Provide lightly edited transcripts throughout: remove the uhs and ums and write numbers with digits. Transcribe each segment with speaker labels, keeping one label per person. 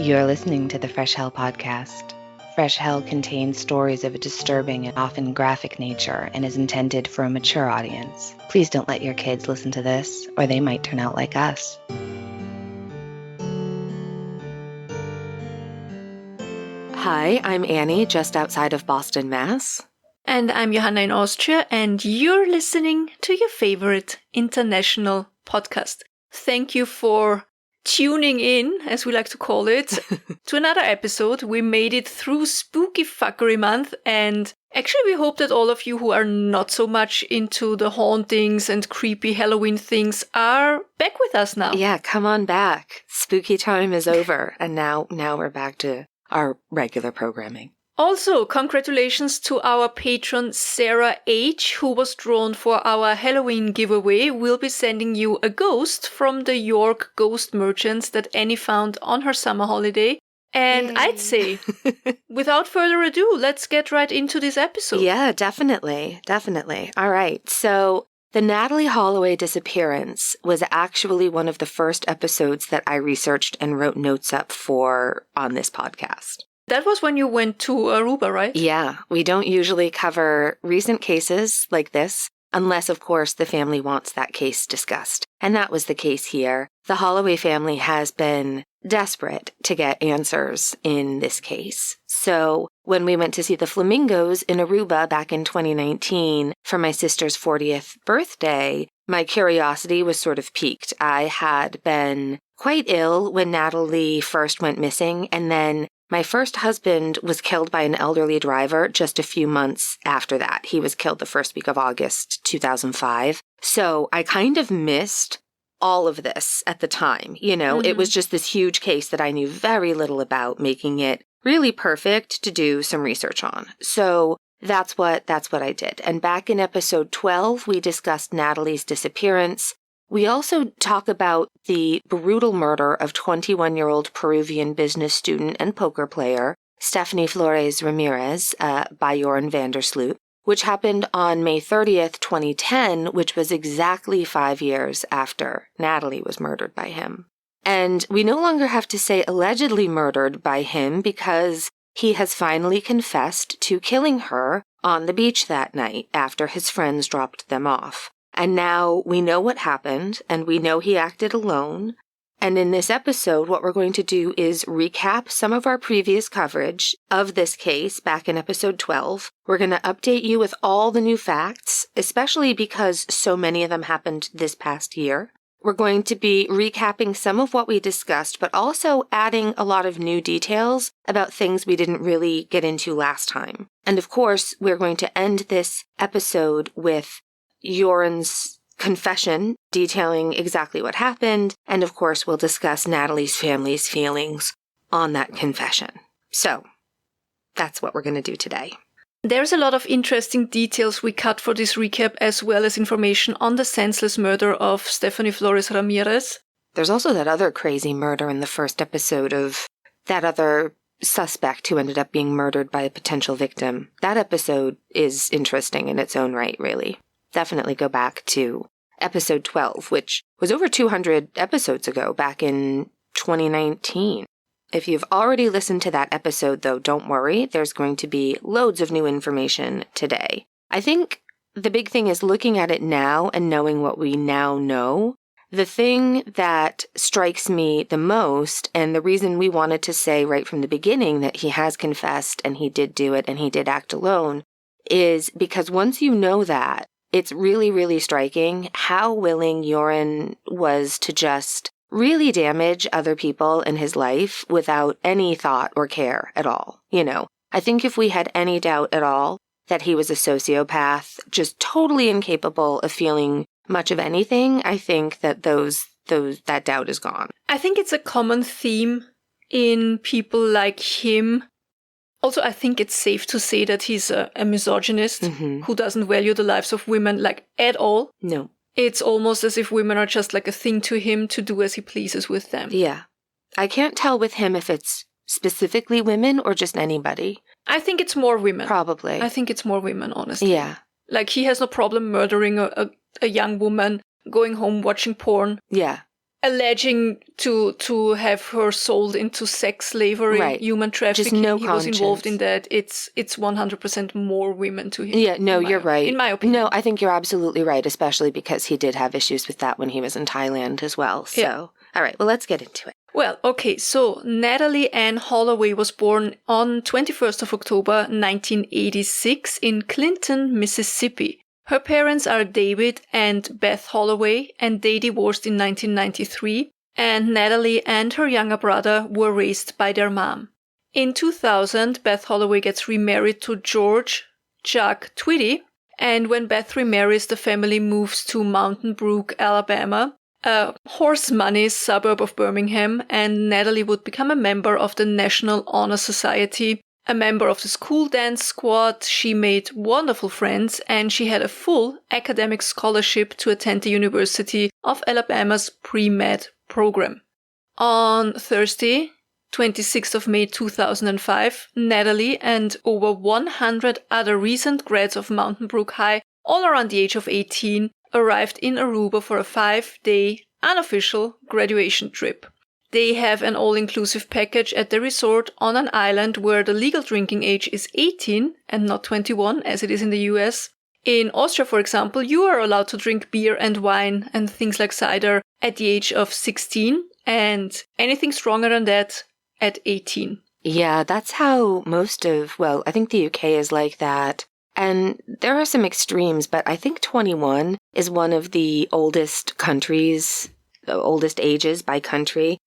Speaker 1: You're listening to the Fresh Hell podcast. Fresh Hell contains stories of a disturbing and often graphic nature and is intended for a mature audience. Please don't let your kids listen to this, or they might turn out like us.
Speaker 2: Hi, I'm Annie, just outside of Boston, Mass.
Speaker 3: And I'm Johanna in Austria, and you're listening to your favorite international podcast. Thank you for tuning in, as we like to call it, to another episode. We made it through Spooky Fuckery Month, and actually we hope that all of you who are not so much into the hauntings and creepy Halloween things are back with us now.
Speaker 2: Yeah, come on back. Spooky time is over, and now we're back to our regular programming.
Speaker 3: Also, congratulations to our patron Sarah H., who was drawn for our Halloween giveaway. We'll be sending you a ghost from the York Ghost Merchants that Annie found on her summer holiday. And
Speaker 2: Yay.
Speaker 3: I'd say, without further ado, let's get right into this episode.
Speaker 2: Yeah, definitely. All right, so the Natalee Holloway disappearance was actually one of the first episodes that I researched and wrote notes up for on this podcast.
Speaker 3: That was when you went to Aruba, right?
Speaker 2: Yeah, we don't usually cover recent cases like this, unless, of course, the family wants that case discussed. And that was the case here. The Holloway family has been desperate to get answers in this case. So when we went to see the flamingos in Aruba back in 2019 for my sister's 40th birthday, my curiosity was sort of piqued. I had been quite ill when Natalee first went missing, and then my first husband was killed by an elderly driver just a few months after that. He was killed the first week of August 2005. So I kind of missed all of this at the time. You know, It was just this huge case that I knew very little about, making it really perfect to do some research on. So that's what I did. And back in episode 12, we discussed Natalee's disappearance. We also talk about the brutal murder of 21-year-old Peruvian business student and poker player Stephanie Flores Ramirez by Joran Sloot, which happened on May 30th, 2010, which was exactly 5 years after Natalee was murdered by him. And we no longer have to say allegedly murdered by him because he has finally confessed to killing her on the beach that night after his friends dropped them off. And now we know what happened, and we know he acted alone. And in this episode, what we're going to do is recap some of our previous coverage of this case back in episode 12. We're going to update you with all the new facts, especially because so many of them happened this past year. We're going to be recapping some of what we discussed, but also adding a lot of new details about things we didn't really get into last time. And of course, we're going to end this episode with Joran's confession, detailing exactly what happened, and of course we'll discuss Natalee's family's feelings on that confession. So, that's what we're going to do today.
Speaker 3: There's a lot of interesting details we cut for this recap, as well as information on the senseless murder of Stephanie Flores Ramirez.
Speaker 2: There's also that other crazy murder in the first episode of that other suspect who ended up being murdered by a potential victim. That episode is interesting in its own right, really. Definitely go back to episode 12, which was over 200 episodes ago, back in 2019. If you've already listened to that episode, though, don't worry. There's going to be loads of new information today. I think the big thing is looking at it now and knowing what we now know. The thing that strikes me the most, and the reason we wanted to say right from the beginning that he has confessed and he did do it and he did act alone, is because once you know that, it's really, really striking how willing Joran was to just really damage other people in his life without any thought or care at all. You know, I think if we had any doubt at all that he was a sociopath, just totally incapable of feeling much of anything, I think that that doubt is gone.
Speaker 3: I think it's a common theme in people like him. Also, I think it's safe to say that he's a misogynist who doesn't value the lives of women, like, at all.
Speaker 2: No.
Speaker 3: It's almost as if women are just like a thing to him to do as he pleases with them.
Speaker 2: Yeah. I can't tell with him if it's specifically women or just anybody.
Speaker 3: I think it's more women.
Speaker 2: Probably.
Speaker 3: I think it's more women, honestly.
Speaker 2: Yeah.
Speaker 3: Like, he has no problem murdering a young woman, going home watching porn.
Speaker 2: Yeah.
Speaker 3: alleging to have her sold into sex slavery,
Speaker 2: Right.
Speaker 3: human trafficking.
Speaker 2: Just no
Speaker 3: he was involved in
Speaker 2: conscience.
Speaker 3: that. It's 100% more women to him.
Speaker 2: Yeah, no, you're right.
Speaker 3: In my opinion.
Speaker 2: No, I think you're absolutely right, especially because he did have issues with that when he was in Thailand as well. So,
Speaker 3: Yeah.
Speaker 2: All right, well, let's get into it.
Speaker 3: Well, okay, so Natalee Ann Holloway was born on 21st of October 1986 in Clinton, Mississippi. Her parents are David and Beth Holloway, and they divorced in 1993, and Natalee and her younger brother were raised by their mom. In 2000, Beth Holloway gets remarried to George Chuck Twitty, and when Beth remarries, the family moves to Mountain Brook, Alabama, a horse money suburb of Birmingham, and Natalee would become a member of the National Honor Society, a member of the school dance squad. She made wonderful friends, and she had a full academic scholarship to attend the University of Alabama's pre-med program. On Thursday, 26th of May 2005, Natalee and over 100 other recent grads of Mountain Brook High, all around the age of 18, arrived in Aruba for a 5-day unofficial graduation trip. They have an all-inclusive package at the resort on an island where the legal drinking age is 18 and not 21 as it is in the US. In Austria, for example, you are allowed to drink beer and wine and things like cider at the age of 16 and anything stronger than that at 18.
Speaker 2: Yeah, that's how I think the UK is like that. And there are some extremes, but I think 21 is one of the oldest ages by country.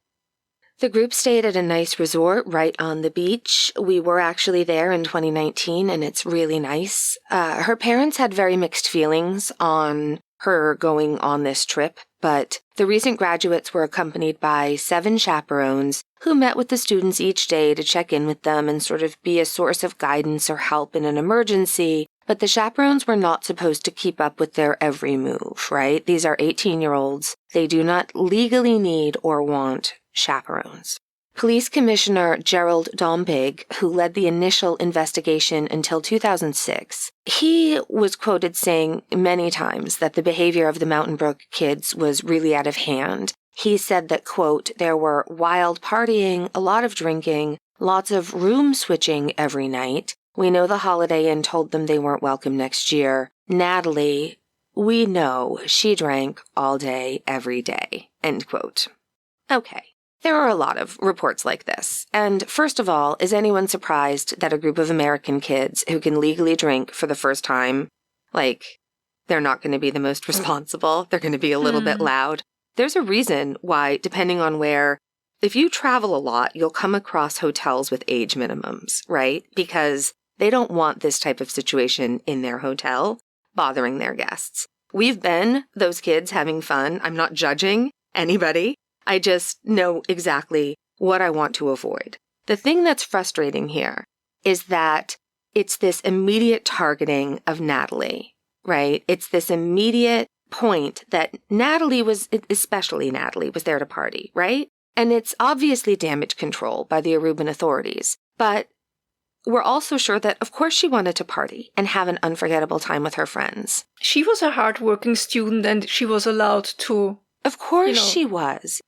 Speaker 2: The group stayed at a nice resort right on the beach. We were actually there in 2019, and it's really nice. Her parents had very mixed feelings on her going on this trip, but the recent graduates were accompanied by 7 chaperones who met with the students each day to check in with them and sort of be a source of guidance or help in an emergency. But the chaperones were not supposed to keep up with their every move, right? These are 18-year-olds. They do not legally need or want chaperones. Police Commissioner Gerald Dombig, who led the initial investigation until 2006, he was quoted saying many times that the behavior of the Mountain Brook kids was really out of hand. He said that, quote, there were wild partying, a lot of drinking, lots of room switching every night. We know the Holiday Inn told them they weren't welcome next year. Natalee, we know she drank all day, every day, end quote. Okay. There are a lot of reports like this. And first of all, is anyone surprised that a group of American kids who can legally drink for the first time, they're not going to be the most responsible? They're going to be a little bit loud. There's a reason why, depending on where, if you travel a lot, you'll come across hotels with age minimums, right? Because they don't want this type of situation in their hotel bothering their guests. We've been those kids having fun. I'm not judging anybody. I just know exactly what I want to avoid. The thing that's frustrating here is that it's this immediate targeting of Natalee, right? It's this immediate point that especially Natalee, was there to party, right? And it's obviously damage control by the Aruban authorities. But we're also sure that, of course, she wanted to party and have an unforgettable time with her friends.
Speaker 3: She was a hardworking student and she was allowed to...
Speaker 2: Of course she was.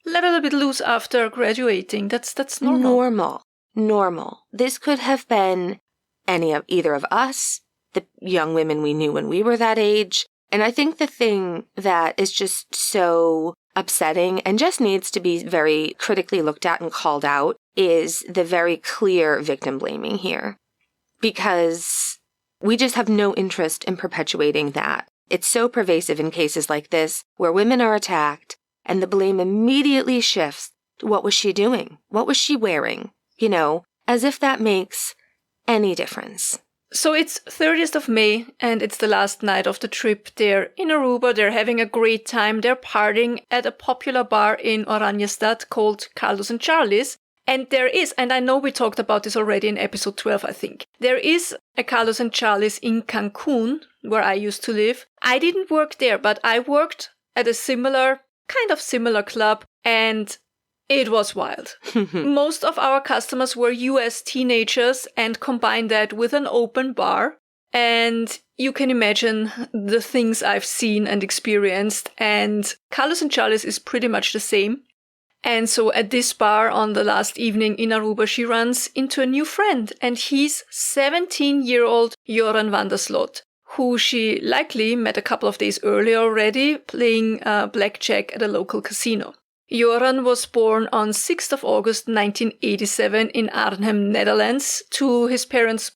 Speaker 3: Let a little bit loose after graduating. That's normal.
Speaker 2: Normal. This could have been either of us, the young women we knew when we were that age. And I think the thing that is just so upsetting and just needs to be very critically looked at and called out is the very clear victim blaming here. Because we just have no interest in perpetuating that. It's so pervasive in cases like this where women are attacked and the blame immediately shifts. What was she doing? What was she wearing? As if that makes any difference.
Speaker 3: So it's 30th of May and it's the last night of the trip. They're in Aruba. They're having a great time. They're partying at a popular bar in Oranjestad called Carlos and Charlie's. And there is, and I know we talked about this already in episode 12, I think. There is a Carlos and Charlie's in Cancun, where I used to live. I didn't work there, but I worked at a similar club, and it was wild. Most of our customers were US teenagers, and combine that with an open bar, And you can imagine the things I've seen and experienced. And Carlos and Charles is pretty much the same. And so at this bar on the last evening in Aruba, she runs into a new friend. And he's 17-year-old Joran van der Sloot, who she likely met a couple of days earlier already, playing blackjack at a local casino. Joran was born on 6th of August 1987 in Arnhem, Netherlands, to his parents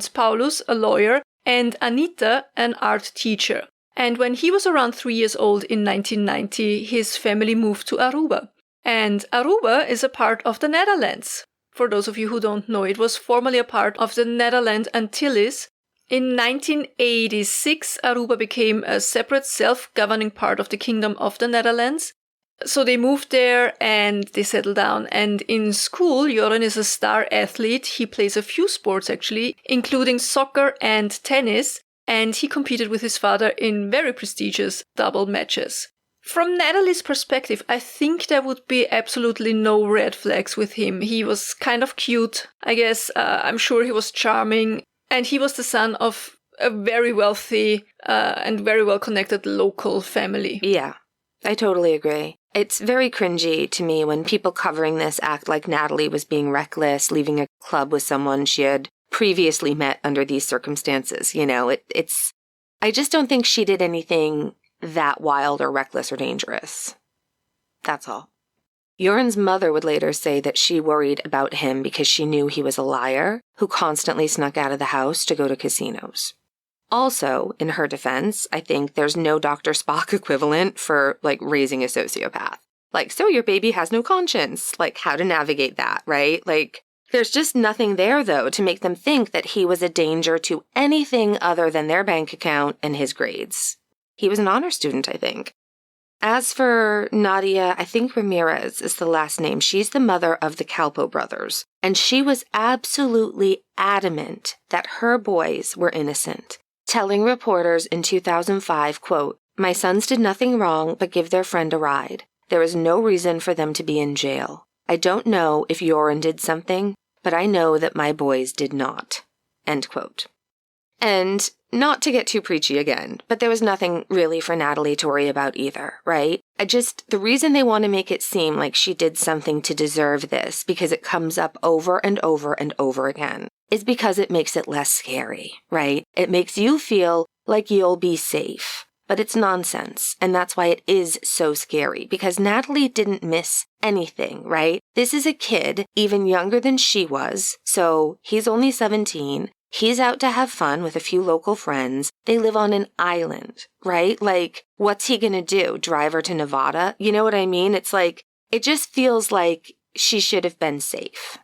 Speaker 3: Paulus, a lawyer, and Anita, an art teacher. And when he was around 3 years old in 1990, his family moved to Aruba. And Aruba is a part of the Netherlands. For those of you who don't know, it was formerly a part of the Netherlands Antilles. In 1986, Aruba became a separate self-governing part of the Kingdom of the Netherlands. So they moved there and they settled down. And in school, Joran is a star athlete. He plays a few sports, actually, including soccer and tennis. And he competed with his father in very prestigious double matches. From Natalee's perspective, I think there would be absolutely no red flags with him. He was kind of cute, I guess. I'm sure he was charming. And he was the son of a very wealthy and very well-connected local family.
Speaker 2: Yeah, I totally agree. It's very cringy to me when people covering this act like Natalee was being reckless, leaving a club with someone she had previously met under these circumstances. You know, I just don't think she did anything that wild or reckless or dangerous. That's all. Joran's mother would later say that she worried about him because she knew he was a liar who constantly snuck out of the house to go to casinos. Also, in her defense, I think there's no Dr. Spock equivalent for, raising a sociopath. So your baby has no conscience. How to navigate that, right? There's just nothing there, though, to make them think that he was a danger to anything other than their bank account and his grades. He was an honor student, I think. As for Nadia, I think Ramirez is the last name. She's the mother of the Calpo brothers. And she was absolutely adamant that her boys were innocent, telling reporters in 2005, quote, "My sons did nothing wrong but give their friend a ride. There is no reason for them to be in jail. I don't know if Joran did something, but I know that my boys did not." End quote. And not to get too preachy again, but there was nothing really for Natalee to worry about either, right? The reason they want to make it seem like she did something to deserve this, because it comes up over and over and over again, is because it makes it less scary, right? It makes you feel like you'll be safe. But it's nonsense, and that's why it is so scary, because Natalee didn't miss anything, right? This is a kid even younger than she was, so he's only 17. He's out to have fun with a few local friends. They live on an island, right? What's he gonna do? Drive her to Nevada? You know what I mean? It just feels like she should have been safe.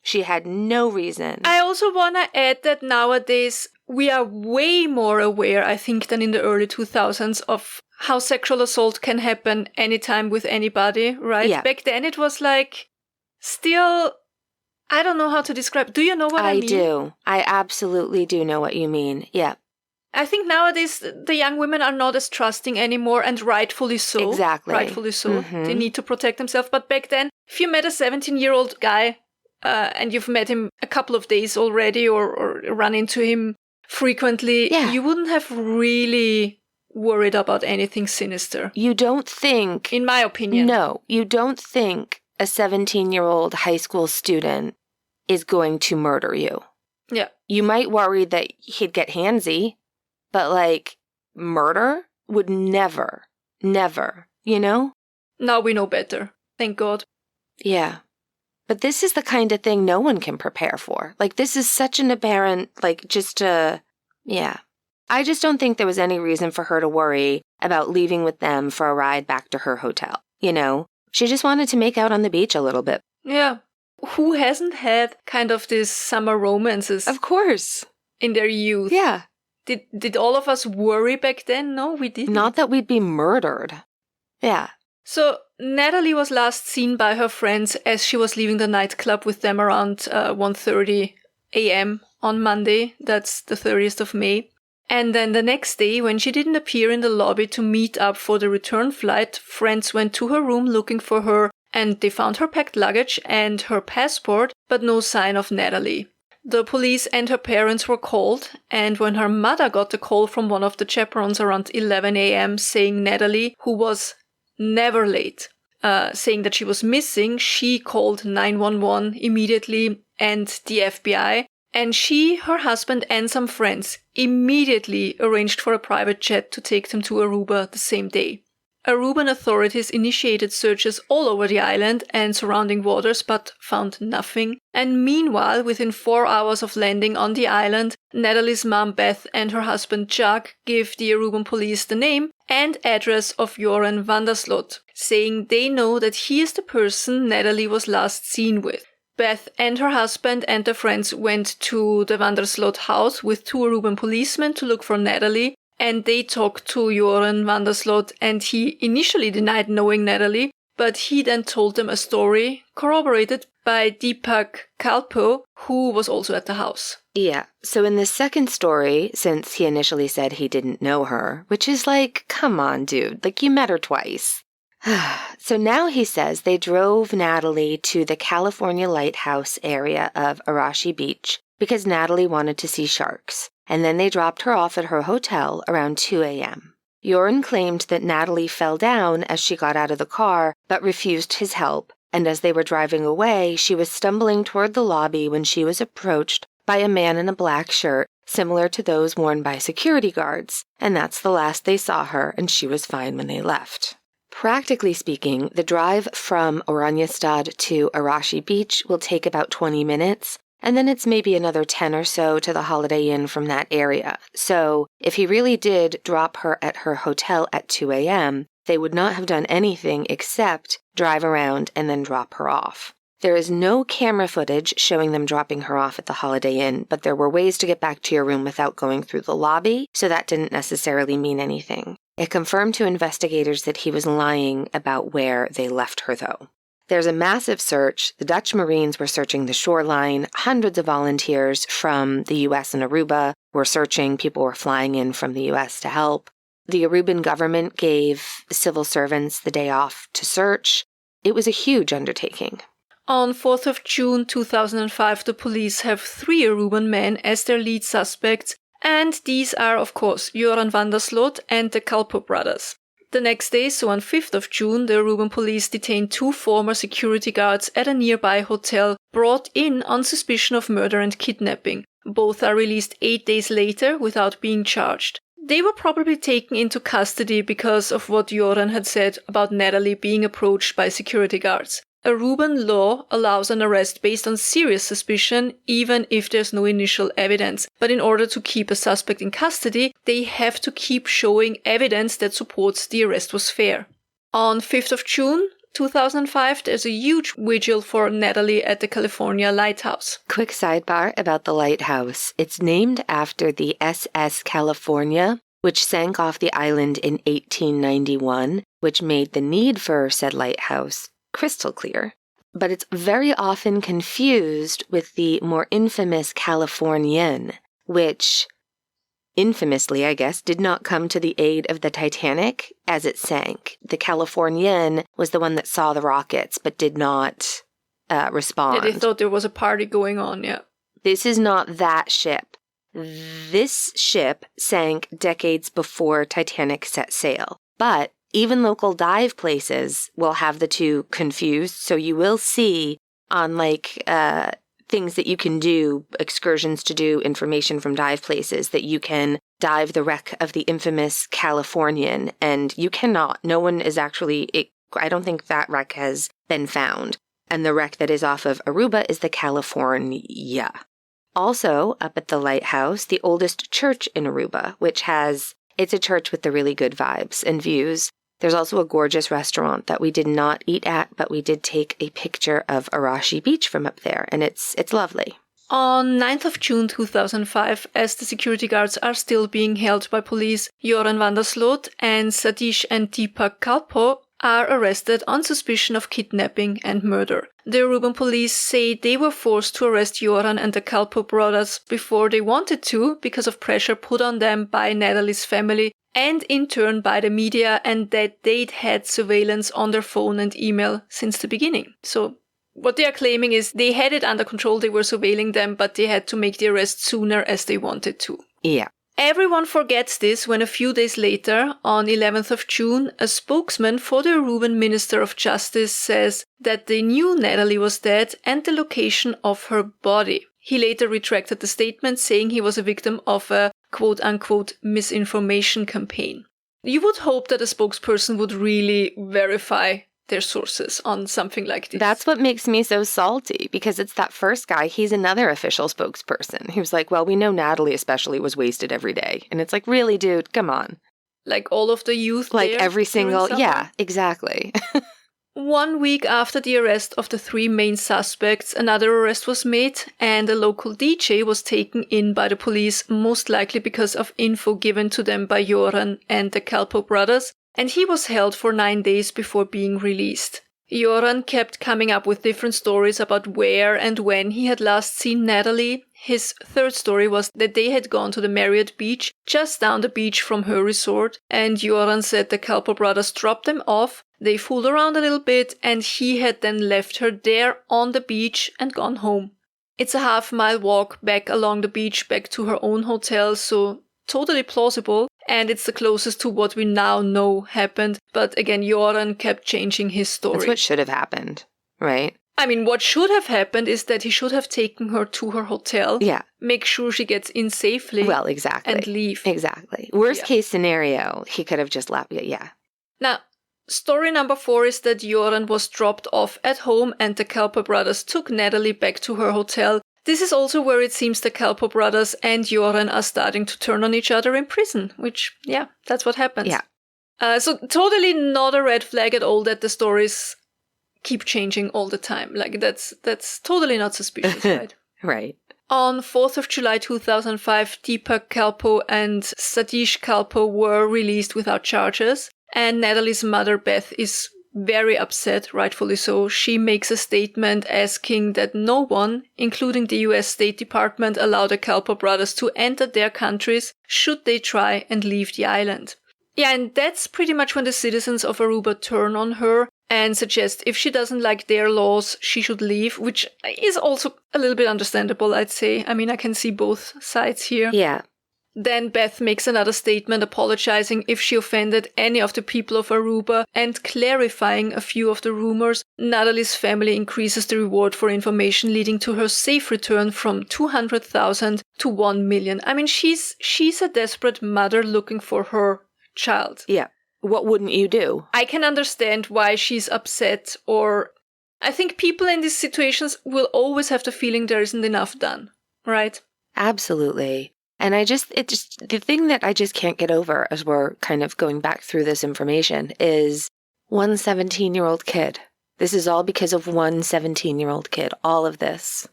Speaker 2: She had no reason.
Speaker 3: I also want to add that nowadays we are way more aware, I think, than in the early 2000s of how sexual assault can happen anytime with anybody, right? Yeah. Back then it was still, I don't know how to describe. Do you know what I mean?
Speaker 2: I do. I absolutely do know what you mean. Yeah.
Speaker 3: I think nowadays the young women are not as trusting anymore, and rightfully so.
Speaker 2: Exactly.
Speaker 3: Rightfully so.
Speaker 2: Mm-hmm.
Speaker 3: They need to protect themselves. But back then, if you met a 17-year-old guy and you've met him a couple of days already or run into him frequently, you wouldn't have really worried about anything sinister.
Speaker 2: You don't think...
Speaker 3: In my opinion.
Speaker 2: No, you don't think a 17-year-old high school student is going to murder you.
Speaker 3: Yeah.
Speaker 2: You might worry that he'd get handsy, but murder would never, you know?
Speaker 3: Now we know better. Thank God.
Speaker 2: Yeah. But this is the kind of thing no one can prepare for. This is such an apparent, yeah. I just don't think there was any reason for her to worry about leaving with them for a ride back to her hotel, you know? She just wanted to make out on the beach a little bit.
Speaker 3: Yeah. Who hasn't had kind of these summer romances?
Speaker 2: Of course.
Speaker 3: In their youth.
Speaker 2: Yeah.
Speaker 3: Did all of us worry back then? No, we didn't.
Speaker 2: Not that we'd be murdered. Yeah.
Speaker 3: So Natalee was last seen by her friends as she was leaving the nightclub with them around 1:30 a.m. on Monday. That's the 30th of May. And then the next day, when she didn't appear in the lobby to meet up for the return flight, friends went to her room looking for her, and they found her packed luggage and her passport, but no sign of Natalee. the police and her parents were called, and when her mother got the call from one of the chaperones around 11 a.m. saying Natalee, who was never late, saying that she was missing, she called 911 immediately and the FBI. And she, her husband, and some friends immediately arranged for a private jet to take them to Aruba the same day. Aruban authorities initiated searches all over the island and surrounding waters but found nothing. And meanwhile, within 4 hours of landing on the island, Natalee's mom Beth and her husband Chuck give the Aruban police the name and address of Joran van der Sloot, saying they know that he is the person Natalee was last seen with. Beth and her husband and their friends went to the van der Sloot house with 2 Aruban policemen to look for Natalee, and they talked to Joran van der Sloot, and he initially denied knowing Natalee, but he then told them a story corroborated by Deepak Kalpo, who was also at the house.
Speaker 2: Yeah, so in the second story, since he initially said he didn't know her, which is like, come on, dude, like you met her twice. So now he says they drove Natalee to the California lighthouse area of Arashi Beach because Natalee wanted to see sharks, and then they dropped her off at her hotel around 2 a.m. Joran claimed that Natalee fell down as she got out of the car, but refused his help, and as they were driving away, she was stumbling toward the lobby when she was approached by a man in a black shirt, similar to those worn by security guards, and that's the last they saw her, and she was fine when they left. Practically speaking, the drive from Oranjestad to Arashi Beach will take about 20 minutes, and then it's maybe another 10 or so to the Holiday Inn from that area. So if he really did drop her at her hotel at 2 a.m., they would not have done anything except drive around and then drop her off. There is no camera footage showing them dropping her off at the Holiday Inn, but there were ways to get back to your room without going through the lobby, so that didn't necessarily mean anything. It confirmed to investigators that he was lying about where they left her, though. There's a massive search. The Dutch Marines were searching the shoreline. Hundreds of volunteers from the U.S. and Aruba were searching. People were flying in from the U.S. to help. The Aruban government gave civil servants the day off to search. It was a huge undertaking.
Speaker 3: On 4th of June 2005, the police have 3 Aruban men as their lead suspects, and these are, of course, Joran van der Sloot and the Kalpo brothers. The next day, so on 5th of June, the Aruban police detained 2 former security guards at a nearby hotel, brought in on suspicion of murder and kidnapping. Both are released 8 days later without being charged. They were probably taken into custody because of what Joran had said about Natalee being approached by security guards. Aruban law allows an arrest based on serious suspicion, even if there's no initial evidence. But in order to keep a suspect in custody, they have to keep showing evidence that supports the arrest was fair. On 5th of June 2005, there's a huge vigil for Natalee at the California lighthouse.
Speaker 2: Quick sidebar about the lighthouse. It's named after the SS California, which sank off the island in 1891, which made the need for said lighthouse crystal clear. But it's very often confused with the more infamous Californian, which infamously, I guess, did not come to the aid of the Titanic as it sank. The Californian was the one that saw the rockets but did not respond.
Speaker 3: Yeah, they thought there was a party going on, yeah.
Speaker 2: This is not that ship. This ship sank decades before Titanic set sail. But even local dive places will have the two confused, so you will see on things that you can do, excursions to do, information from dive places, that you can dive the wreck of the infamous Californian, and you cannot. No one is actually, I don't think that wreck has been found. And the wreck that is off of Aruba is the California. Also, up at the lighthouse, the oldest church in Aruba, it's a church with the really good vibes and views. There's also a gorgeous restaurant that we did not eat at, but we did take a picture of Arashi Beach from up there, and it's lovely.
Speaker 3: On 9th of June 2005, as the security guards are still being held by police, Joran van der Sloot and Satish and Deepak Kalpo are arrested on suspicion of kidnapping and murder. The Aruban police say they were forced to arrest Joran and the Kalpo brothers before they wanted to because of pressure put on them by Natalee's family and in turn by the media, and that they'd had surveillance on their phone and email since the beginning. So what they are claiming is they had it under control, they were surveilling them, but they had to make the arrest sooner as they wanted to.
Speaker 2: Yeah.
Speaker 3: Everyone forgets this when a few days later, on 11th of June, a spokesman for the Aruban Minister of Justice says that they knew Natalee was dead and the location of her body. He later retracted the statement, saying he was a victim of a quote-unquote misinformation campaign. You would hope that a spokesperson would really verify their sources on something like this.
Speaker 2: That's what makes me so salty, because it's that first guy. He's another official spokesperson. He was like, well, we know Natalee especially was wasted every day. And it's like, really, dude, come on.
Speaker 3: Like all of the youth
Speaker 2: Like
Speaker 3: there
Speaker 2: every single,
Speaker 3: during
Speaker 2: yeah,
Speaker 3: summer?
Speaker 2: exactly.
Speaker 3: 1 week after the arrest of the 3 main suspects, another arrest was made and a local DJ was taken in by the police, most likely because of info given to them by Joran and the Kalpoe brothers, and he was held for 9 days before being released. Joran kept coming up with different stories about where and when he had last seen Natalee. His third story was that they had gone to the Marriott beach, just down the beach from her resort, and Joran said the Kalpoe brothers dropped them off, they fooled around a little bit, and he had then left her there on the beach and gone home. It's a half-mile walk back along the beach back to her own hotel, so totally plausible, and it's the closest to what we now know happened, but again, Joran kept changing his story.
Speaker 2: That's what should have happened, right?
Speaker 3: I mean, what should have happened is that he should have taken her to her hotel,
Speaker 2: Yeah.
Speaker 3: make sure she gets in safely,
Speaker 2: Well, exactly.
Speaker 3: and leave.
Speaker 2: Exactly. Worst case scenario, he could have just left. Yeah.
Speaker 3: Now, story number 4 is that Joran was dropped off at home and the Kalpoe brothers took Natalee back to her hotel. This is also where it seems the Kalpoe brothers and Joran are starting to turn on each other in prison, which, yeah, that's what happens.
Speaker 2: Yeah.
Speaker 3: So totally not a red flag at all that the stories keep changing all the time. Like, that's totally not suspicious, right?
Speaker 2: Right.
Speaker 3: On 4th of July 2005, Deepak Kalpoe and Satish Kalpoe were released without charges, and Natalee's mother, Beth, is very upset, rightfully so. She makes a statement asking that no one, including the US State Department, allow the Kalpoe brothers to enter their countries should they try and leave the island. Yeah, and that's pretty much when the citizens of Aruba turn on her and suggest if she doesn't like their laws, she should leave, which is also a little bit understandable, I'd say. I mean, I can see both sides here.
Speaker 2: Yeah.
Speaker 3: Then Beth makes another statement apologizing if she offended any of the people of Aruba and clarifying a few of the rumors. Natalee's family increases the reward for information, leading to her safe return from 200,000 to 1 million. I mean, she's a desperate mother looking for her child.
Speaker 2: Yeah. What wouldn't you do?
Speaker 3: I can understand why she's upset, or I think people in these situations will always have the feeling there isn't enough done, right?
Speaker 2: Absolutely. And the thing that I just can't get over as we're kind of going back through this information is one 17-year-old kid. This is all because of one 17-year-old kid, all of this.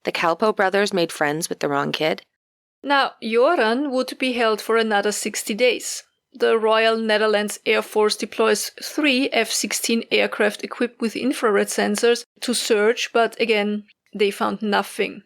Speaker 2: The Kalpoe brothers made friends with the wrong kid.
Speaker 3: Now, Joran would be held for another 60 days. The Royal Netherlands Air Force deploys 3 F-16 aircraft equipped with infrared sensors to search, but again, they found nothing.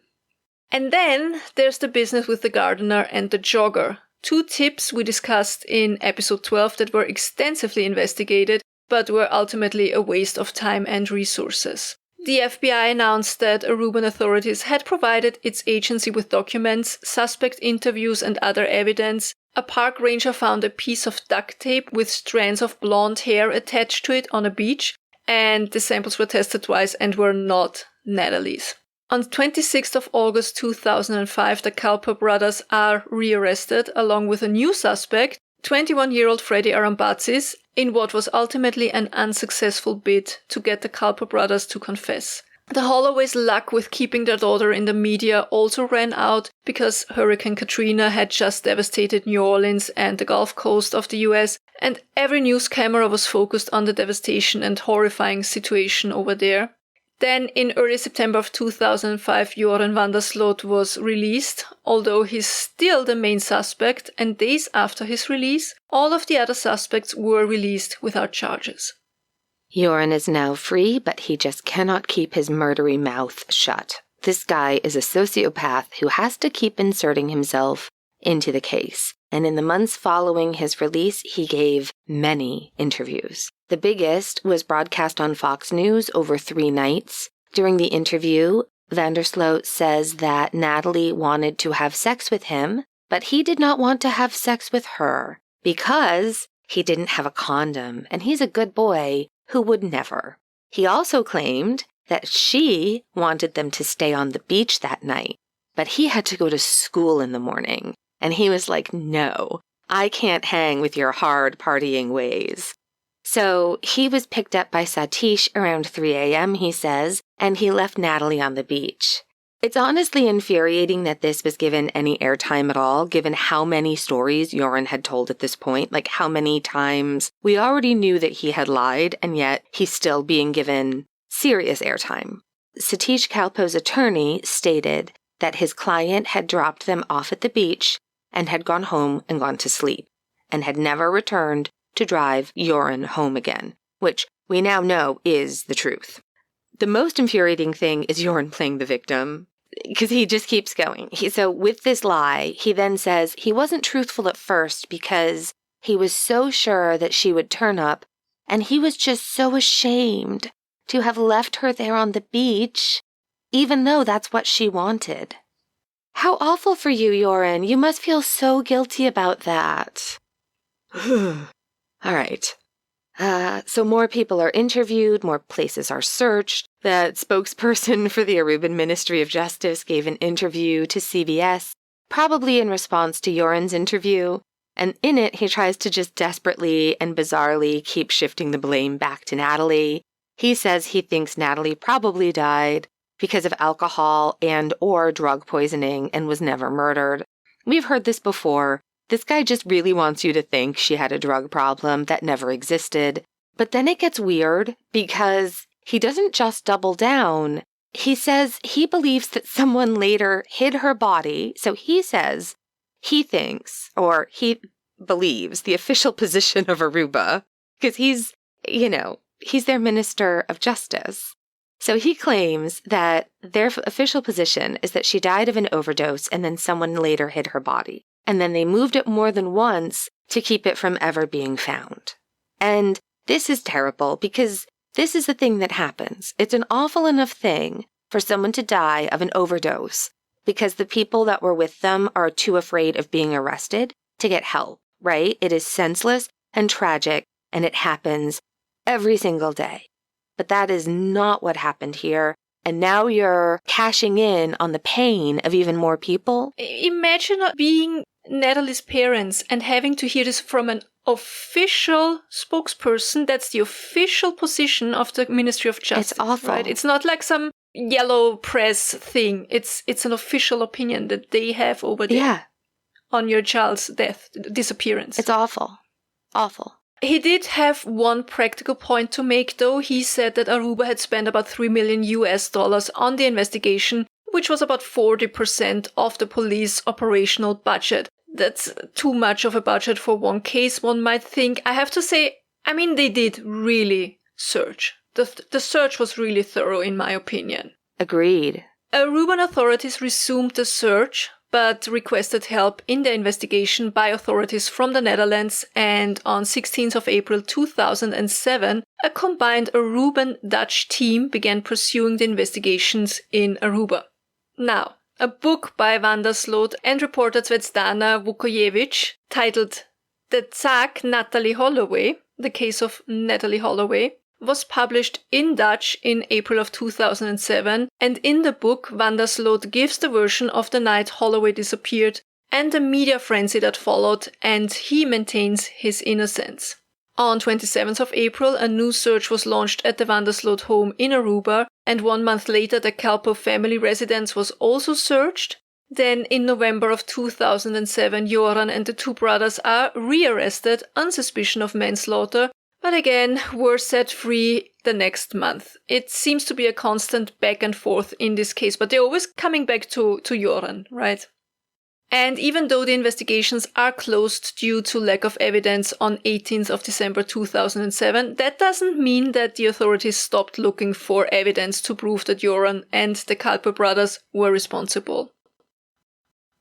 Speaker 3: And then there's the business with the gardener and the jogger. 2 tips we discussed in episode 12 that were extensively investigated, but were ultimately a waste of time and resources. The FBI announced that Aruban authorities had provided its agency with documents, suspect interviews, and other evidence. A park ranger found a piece of duct tape with strands of blonde hair attached to it on a beach, and the samples were tested twice and were not Natalee's. On 26th of August 2005, the Kalpoe brothers are rearrested along with a new suspect, 21-year-old Freddie Arambatsis, in what was ultimately an unsuccessful bid to get the Kalpoe brothers to confess. The Holloway's luck with keeping their daughter in the media also ran out because Hurricane Katrina had just devastated New Orleans and the Gulf Coast of the US, and every news camera was focused on the devastation and horrifying situation over there. Then, in early September of 2005, Joran van der Sloot was released, although he's still the main suspect, and days after his release, all of the other suspects were released without charges.
Speaker 2: Joran is now free, but he just cannot keep his murdery mouth shut. This guy is a sociopath who has to keep inserting himself into the case. And in the months following his release, he gave many interviews. The biggest was broadcast on Fox News over 3 nights. During the interview, van der Sloot says that Natalee wanted to have sex with him, but he did not want to have sex with her because he didn't have a condom, and he's a good boy who would never. He also claimed that she wanted them to stay on the beach that night, but he had to go to school in the morning, and he was like, no, I can't hang with your hard partying ways. So he was picked up by Satish around 3 a.m., he says, and he left Natalee on the beach. It's honestly infuriating that this was given any airtime at all, given how many stories Joran had told at this point, like how many times we already knew that he had lied, and yet he's still being given serious airtime. Satish Kalpo's attorney stated that his client had dropped them off at the beach and had gone home and gone to sleep, and had never returned to drive Joran home again, which we now know is the truth. The most infuriating thing is Joran playing the victim, because he just keeps going. So with this lie, he then says he wasn't truthful at first because he was so sure that she would turn up, and he was just so ashamed to have left her there on the beach, even though that's what she wanted. How awful for you, Joran. You must feel so guilty about that. All right. So more people are interviewed, more places are searched. The spokesperson for the Aruban Ministry of Justice gave an interview to CBS, probably in response to Joran's interview, and in it he tries to just desperately and bizarrely keep shifting the blame back to Natalee. He says he thinks Natalee probably died because of alcohol and or drug poisoning and was never murdered. We've heard this before. This guy just really wants you to think she had a drug problem that never existed. But then it gets weird because he doesn't just double down. He says he believes that someone later hid her body. So he says he thinks, or he believes, the official position of Aruba, because he's their Minister of Justice. So he claims that their official position is that she died of an overdose and then someone later hid her body. And then they moved it more than once to keep it from ever being found. And this is terrible because this is the thing that happens. It's an awful enough thing for someone to die of an overdose because the people that were with them are too afraid of being arrested to get help, right? It is senseless and tragic, and it happens every single day. But that is not what happened here. And now you're cashing in on the pain of even more people.
Speaker 3: Imagine being Natalee's parents and having to hear this from an official spokesperson. That's the official position of the Ministry of Justice.
Speaker 2: It's awful.
Speaker 3: Right? It's not like some yellow press thing. It's an official opinion that they have over there on your child's death, disappearance.
Speaker 2: It's awful. Awful.
Speaker 3: He did have one practical point to make, though. He said that Aruba had spent about $3 million on the investigation, which was about 40% of the police operational budget. That's too much of a budget for one case, one might think. I have to say, they did really search. The search was really thorough, in my opinion.
Speaker 2: Agreed.
Speaker 3: Aruban authorities resumed the search, but requested help in the investigation by authorities from the Netherlands, and on 16th of April 2007, a combined Aruban-Dutch team began pursuing the investigations in Aruba. Now, a book by van der Sloot and reporter Zvezdana Vukojevic titled The Zaak Natalee Holloway, the case of Natalee Holloway, was published in Dutch in April of 2007, and in the book van der Sloot gives the version of the night Holloway disappeared and the media frenzy that followed, and he maintains his innocence. On 27th of April, a new search was launched at the van der Sloot home in Aruba, and 1 month later the Kalpo family residence was also searched. Then in November of 2007, Joran and the two brothers are rearrested on suspicion of manslaughter, but again were set free the next month. It seems to be a constant back and forth in this case, but they're always coming back to Joran, right? And even though the investigations are closed due to lack of evidence on 18th of December 2007, that doesn't mean that the authorities stopped looking for evidence to prove that Joran and the Kalpo brothers were responsible.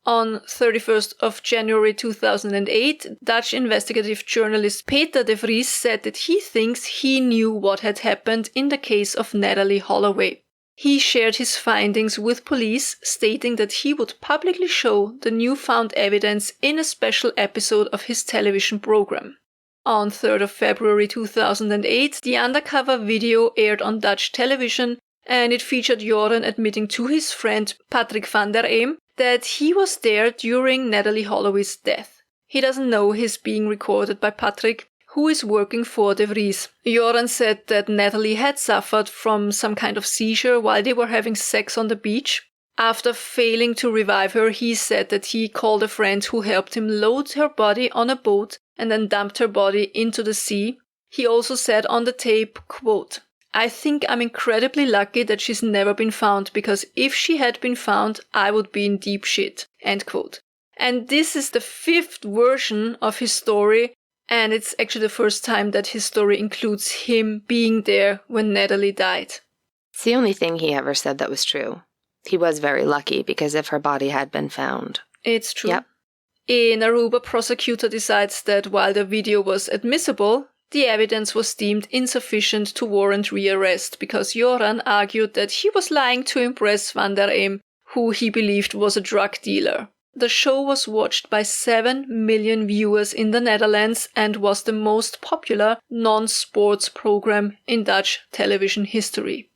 Speaker 3: On 31st of January 2008, Dutch investigative journalist Peter de Vries said that he thinks he knew what had happened in the case of Natalee Holloway. He shared his findings with police, stating that he would publicly show the newfound evidence in a special episode of his television program. On 3rd of February 2008, the undercover video aired on Dutch television, and it featured Joran admitting to his friend Patrick van der Eem that he was there during Natalee Holloway's death. He doesn't know he's being recorded by Patrick, who is working for De Vries. Joran said that Natalee had suffered from some kind of seizure while they were having sex on the beach. After failing to revive her, he said that he called a friend who helped him load her body on a boat and then dumped her body into the sea. He also said on the tape, quote, "I think I'm incredibly lucky that she's never been found, because if she had been found, I would be in deep shit." End quote. And this is the 5th version of his story, and it's actually the first time that his story includes him being there when Natalee died.
Speaker 2: It's the only thing he ever said that was true. He was very lucky, because if her body had been found.
Speaker 3: It's true.
Speaker 2: Yep.
Speaker 3: A Aruba prosecutor decides that while the video was admissible, the evidence was deemed insufficient to warrant rearrest, because Joran argued that he was lying to impress van der Eem, who he believed was a drug dealer. The show was watched by 7 million viewers in the Netherlands and was the most popular non-sports program in Dutch television history.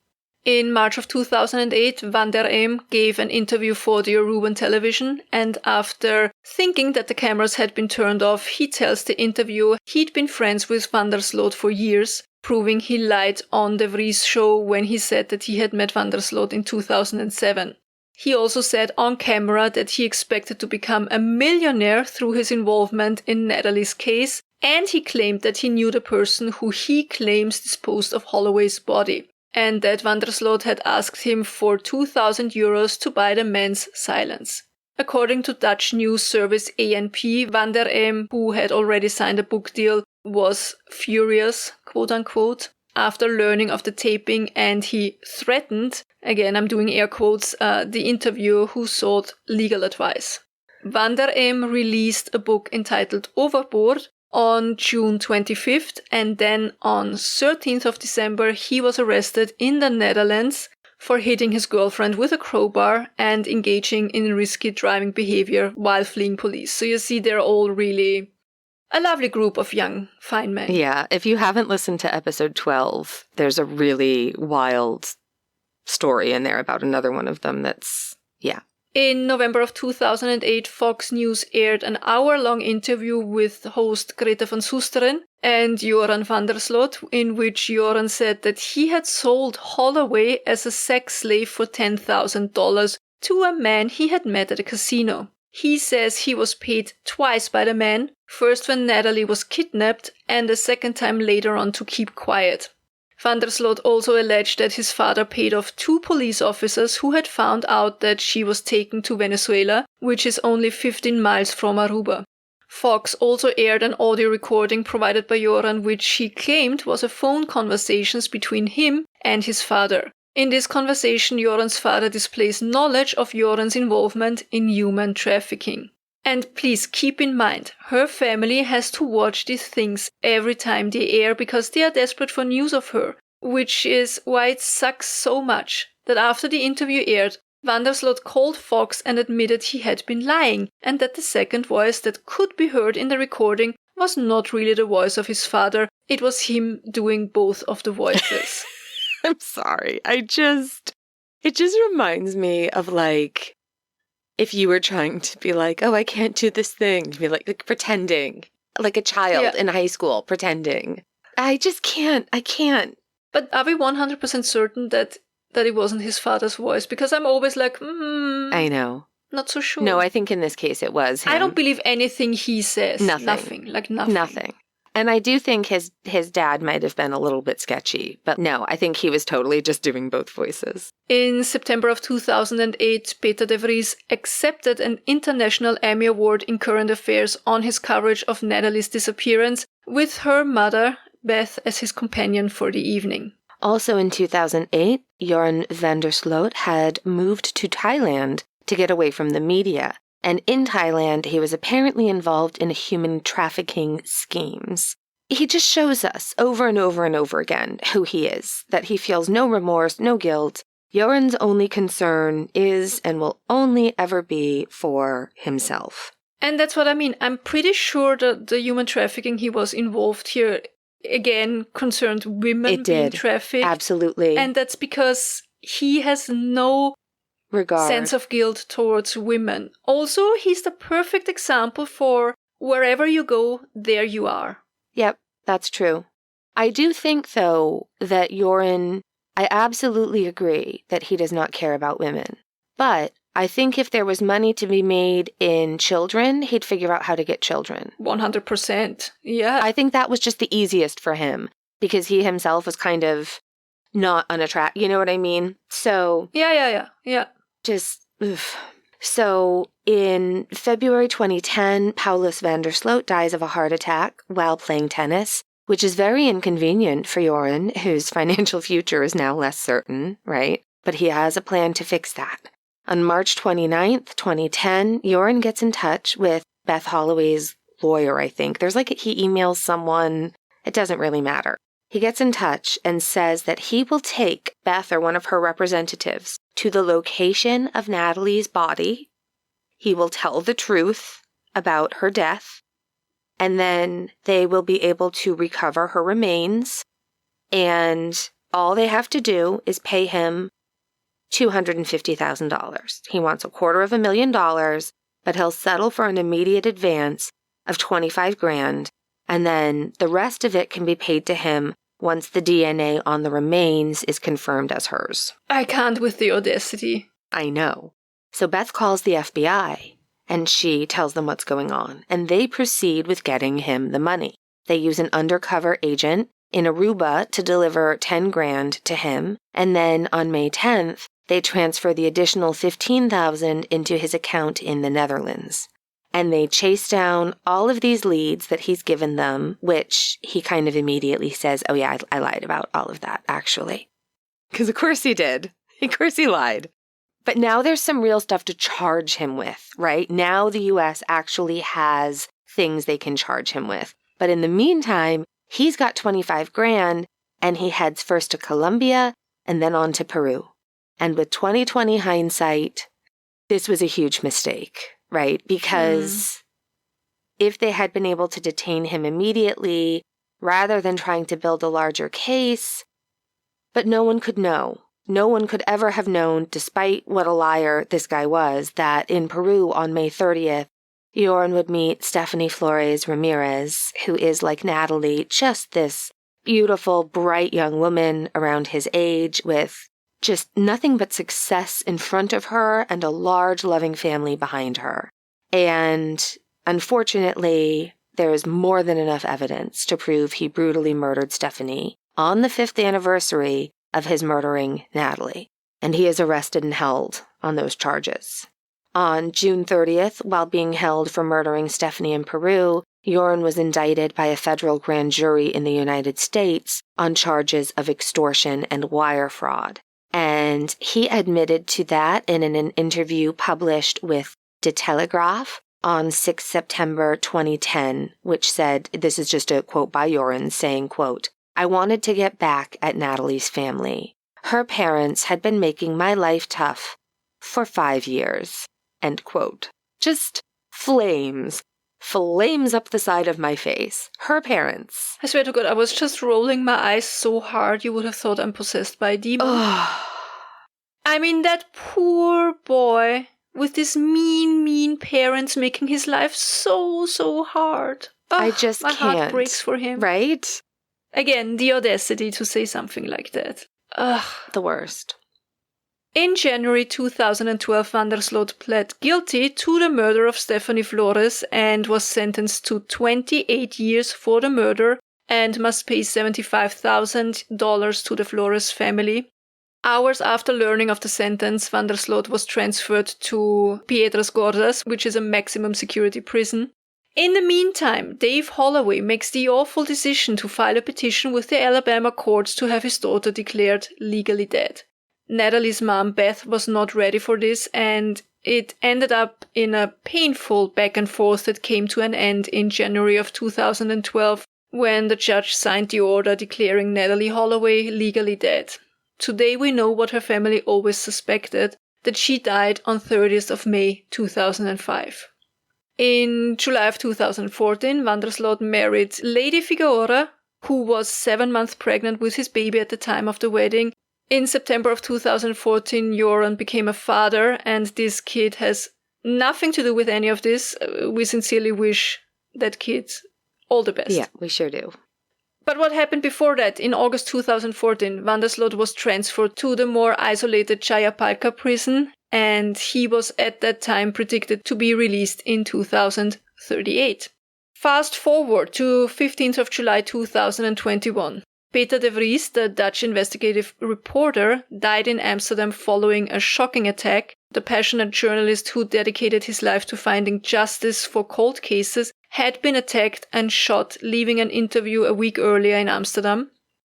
Speaker 3: In March of 2008, van der Eem gave an interview for the Aruban television, and after thinking that the cameras had been turned off, he tells the interviewer he'd been friends with van der Sloot for years, proving he lied on De Vries' show when he said that he had met van der Sloot in 2007. He also said on camera that he expected to become a millionaire through his involvement in Natalee's case, and he claimed that he knew the person who he claims disposed of Holloway's body, and that van der Sloot had asked him for €2,000 to buy the man's silence. According to Dutch news service ANP, van der Eem, who had already signed a book deal, was furious, quote-unquote, after learning of the taping, and he threatened, again I'm doing air quotes, the interviewer who sought legal advice. Van der Eem released a book entitled Overboord on June 25th, and then on 13th of December he was arrested in the Netherlands for hitting his girlfriend with a crowbar and engaging in risky driving behavior while fleeing police. So you see, they're all really a lovely group of young, fine men.
Speaker 2: Yeah, if you haven't listened to episode 12, there's a really wild story in there about another one of them that's, yeah.
Speaker 3: In November of 2008, Fox News aired an hour-long interview with host Greta van Soesteren and Joran van der Sloot, in which Joran said that he had sold Holloway as a sex slave for $10,000 to a man he had met at a casino. He says he was paid twice by the man, first when Natalee was kidnapped and a second time later on to keep quiet. Van der Sloot also alleged that his father paid off 2 police officers who had found out that she was taken to Venezuela, which is only 15 miles from Aruba. Fox also aired an audio recording provided by Joran, which he claimed was a phone conversations between him and his father. In this conversation, Joran's father displays knowledge of Joran's involvement in human trafficking. And please keep in mind, her family has to watch these things every time they air because they are desperate for news of her, which is why it sucks so much that after the interview aired, van der Sloot called Fox and admitted he had been lying, and that the second voice that could be heard in the recording was not really the voice of his father, it was him doing both of the voices.
Speaker 2: I'm sorry. It just reminds me of, like, if you were trying to be like, oh, I can't do this thing, to be like pretending, like a child in high school, pretending. I just can't. I can't.
Speaker 3: But are we 100% certain that it wasn't his father's voice? Because I'm always like,
Speaker 2: I know.
Speaker 3: Not so sure.
Speaker 2: No, I think in this case it was him.
Speaker 3: I don't believe anything he says.
Speaker 2: Nothing.
Speaker 3: Nothing.
Speaker 2: And I do think his dad might have been a little bit sketchy, but no, I think he was totally just doing both voices.
Speaker 3: In September of 2008, Peter De Vries accepted an International Emmy Award in Current Affairs on his coverage of Natalee's disappearance, with her mother, Beth, as his companion for the evening.
Speaker 2: Also in 2008, Joran van der Sloot had moved to Thailand to get away from the media. And in Thailand, he was apparently involved in human trafficking schemes. He just shows us over and over and over again who he is, that he feels no remorse, no guilt, Joran's only concern is and will only ever be for himself.
Speaker 3: And that's what I mean. I'm pretty sure that the human trafficking he was involved here, again, concerned women being trafficked.
Speaker 2: Absolutely.
Speaker 3: And that's because he has no sense of guilt towards women. Also, he's the perfect example for wherever you go, there you are.
Speaker 2: Yep, that's true. I do think, though, that Joran, I absolutely agree that he does not care about women. But I think if there was money to be made in children, he'd figure out how to get children.
Speaker 3: 100%. Yeah.
Speaker 2: I think that was just the easiest for him because he himself was kind of not unattractive. You know what I mean? So.
Speaker 3: Yeah.
Speaker 2: Just, oof. So in February 2010, Paulus van der Sloot dies of a heart attack while playing tennis, which is very inconvenient for Joran, whose financial future is now less certain, right? But he has a plan to fix that. On March 29th, 2010, Joran gets in touch with Beth Holloway's lawyer, I think. There's he emails someone. It doesn't really matter. He gets in touch and says that he will take Beth or one of her representatives to the location of Natalee's body. He will tell the truth about her death, and then they will be able to recover her remains, and all they have to do is pay him $250,000. He wants $250,000, but he'll settle for an immediate advance of $25,000, and then the rest of it can be paid to him once the DNA on the remains is confirmed as hers.
Speaker 3: I can't with the audacity.
Speaker 2: I know. So Beth calls the FBI, and she tells them what's going on, and they proceed with getting him the money. They use an undercover agent in Aruba to deliver $10,000 to him, and then on May 10th, they transfer the additional $15,000 into his account in the Netherlands. And they chase down all of these leads that he's given them, which he kind of immediately says, oh yeah, I lied about all of that, actually. Because of course he did. Of course he lied. But now there's some real stuff to charge him with, right? Now the U.S. actually has things they can charge him with. But in the meantime, he's got $25,000, and he heads first to Colombia and then on to Peru. And with 2020 hindsight, this was a huge mistake, right? Because if they had been able to detain him immediately, rather than trying to build a larger case, but no one could know. No one could ever have known, despite what a liar this guy was, that in Peru on May 30th, Joran would meet Stephanie Flores Ramirez, who is like Natalee, just this beautiful, bright young woman around his age with just nothing but success in front of her and a large, loving family behind her. And unfortunately, there is more than enough evidence to prove he brutally murdered Stephanie on the 5th anniversary of his murdering Natalee. And he is arrested and held on those charges. On June 30th, while being held for murdering Stephanie in Peru, Joran was indicted by a federal grand jury in the United States on charges of extortion and wire fraud. And he admitted to that in an interview published with De Telegraaf on 6 September 2010, which said, this is just a quote by Joran saying, quote, "I wanted to get back at Natalee's family. Her parents had been making my life tough for 5 years." End quote. Just flames up the side of my face. Her parents.
Speaker 3: I swear to God, I was just rolling my eyes so hard you would have thought I'm possessed by a demon. I mean, that poor boy with these mean parents making his life so hard.
Speaker 2: I just
Speaker 3: my
Speaker 2: can't.
Speaker 3: Heart breaks for him.
Speaker 2: Right?
Speaker 3: Again, the audacity to say something like that.
Speaker 2: The worst.
Speaker 3: In January 2012, van der Sloot pled guilty to the murder of Stephanie Flores and was sentenced to 28 years for the murder and must pay $75,000 to the Flores family. Hours after learning of the sentence, van der Sloot was transferred to Piedras Gordas, which is a maximum security prison. In the meantime, Dave Holloway makes the awful decision to file a petition with the Alabama courts to have his daughter declared legally dead. Natalee's mom, Beth, was not ready for this, and it ended up in a painful back and forth that came to an end in January of 2012 when the judge signed the order declaring Natalee Holloway legally dead. today we know what her family always suspected, that she died on 30th of May 2005. In July of 2014, van der Sloot married Lady Figueroa, who was 7 months pregnant with his baby at the time of the wedding. In September of 2014, Joran became a father, and this kid has nothing to do with any of this. We sincerely wish that kid all the best.
Speaker 2: Yeah, we sure do.
Speaker 3: But what happened before that? In August 2014, van der Sloot was transferred to the more isolated Jayapalka prison, and he was at that time predicted to be released in 2038. Fast forward to 15th of July 2021. Peter de Vries, the Dutch investigative reporter, died in Amsterdam following a shocking attack. The passionate journalist who dedicated his life to finding justice for cold cases had been attacked and shot, leaving an interview a week earlier in Amsterdam.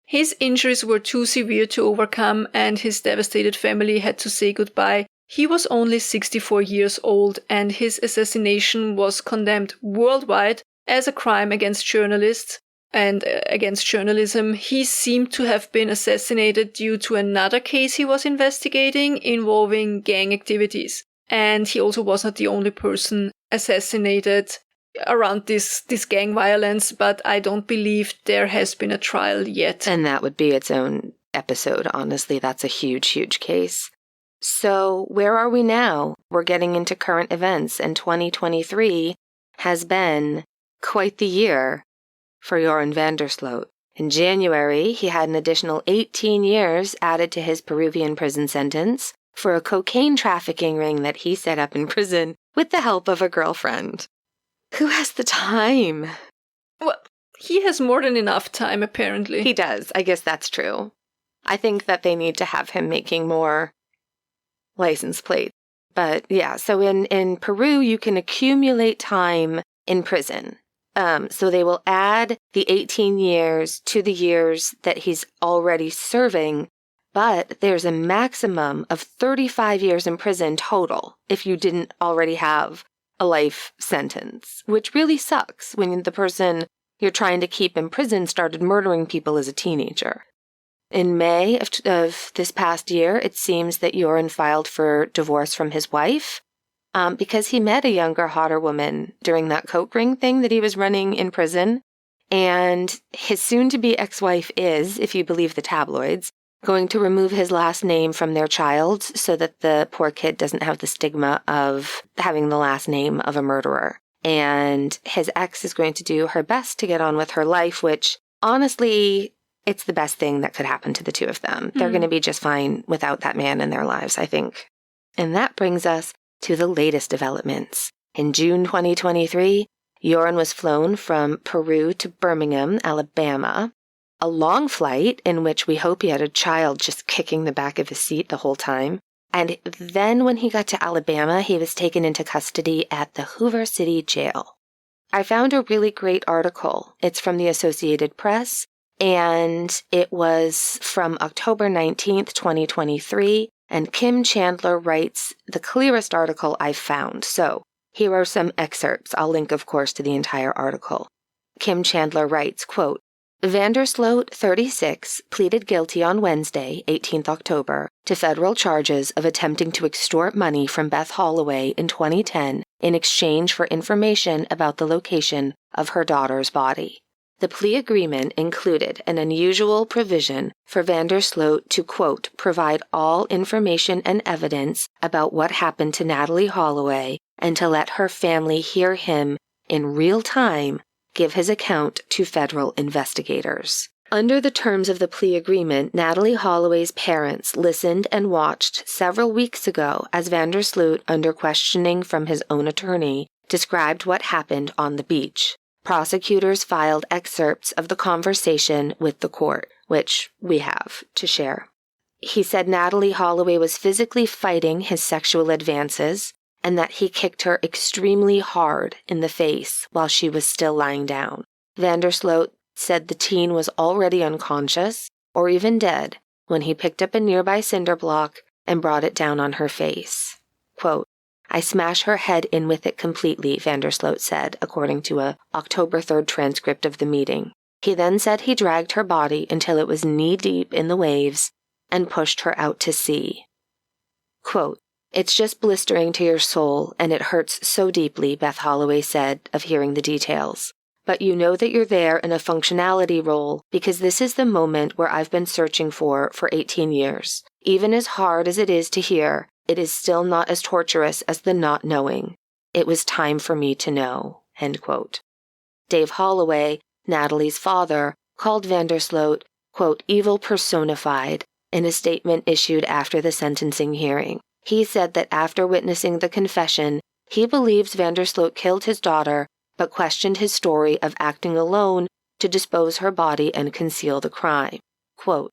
Speaker 3: His injuries were too severe to overcome, and his devastated family had to say goodbye. He was only 64 years old, and his assassination was condemned worldwide as a crime against journalists and against journalism. He seemed to have been assassinated due to another case he was investigating involving gang activities. And he also was not the only person assassinated around this gang violence, but I don't believe there has been a trial yet.
Speaker 2: And that would be its own episode, honestly. That's a huge, huge case. So where are we now? We're getting into current events, and 2023 has been quite the year for Joran van der Sloot. In January, he had an additional 18 years added to his Peruvian prison sentence for a cocaine trafficking ring that he set up in prison with the help of a girlfriend. Who has the time?
Speaker 3: Well, he has more than enough time, apparently.
Speaker 2: He does. I guess that's true. I think that they need to have him making more license plates. But yeah, so in Peru, you can accumulate time in prison. So they will add the 18 years to the years that he's already serving, but there's a maximum of 35 years in prison total if you didn't already have a life sentence, which really sucks when the person you're trying to keep in prison started murdering people as a teenager. In May of this past year, it seems that Joran filed for divorce from his wife because he met a younger, hotter woman during that coke ring thing that he was running in prison. And his soon-to-be ex-wife is, if you believe the tabloids, going to remove his last name from their child so that the poor kid doesn't have the stigma of having the last name of a murderer. And his ex is going to do her best to get on with her life, which, honestly, it's the best thing that could happen to the two of them. They're going to be just fine without that man in their lives, I think. And that brings us to the latest developments. In June 2023, Joran was flown from Peru to Birmingham, Alabama, a long flight in which we hope he had a child just kicking the back of his seat the whole time. And then when he got to Alabama, he was taken into custody at the Hoover City Jail. I found a really great article. It's from the Associated Press, and it was from October 19th, 2023, and Kim Chandler writes the clearest article I've found. So here are some excerpts. I'll link, of course, to the entire article. Kim Chandler writes, quote, van der Sloot, 36, pleaded guilty on Wednesday, 18th October, to federal charges of attempting to extort money from Beth Holloway in 2010 in exchange for information about the location of her daughter's body. The plea agreement included an unusual provision for van der Sloot to, quote, provide all information and evidence about what happened to Natalee Holloway and to let her family hear him in real time give his account to federal investigators. Under the terms of the plea agreement, Natalee Holloway's parents listened and watched several weeks ago as van der Sloot, under questioning from his own attorney, described what happened on the beach. Prosecutors filed excerpts of the conversation with the court, which we have to share. He said Natalee Holloway was physically fighting his sexual advances and that he kicked her extremely hard in the face while she was still lying down. Van der Sloot said the teen was already unconscious or even dead when he picked up a nearby cinder block and brought it down on her face. Quote, I smash her head in with it completely, van der Sloot said, according to a October 3rd transcript of the meeting. He then said he dragged her body until it was knee-deep in the waves and pushed her out to sea. Quote, "It's just blistering to your soul, and it hurts so deeply," Beth Holloway said of hearing the details. "But you know that you're there in a functionality role because this is the moment where I've been searching for 18 years. Even as hard as it is to hear, it is still not as torturous as the not knowing. It was time for me to know." End quote. Dave Holloway, Natalee's father, called Vandersloot, quote, "evil personified," in a statement issued after the sentencing hearing. He said that after witnessing the confession, he believes Vandersloot killed his daughter, but questioned his story of acting alone to dispose her body and conceal the crime. Quote,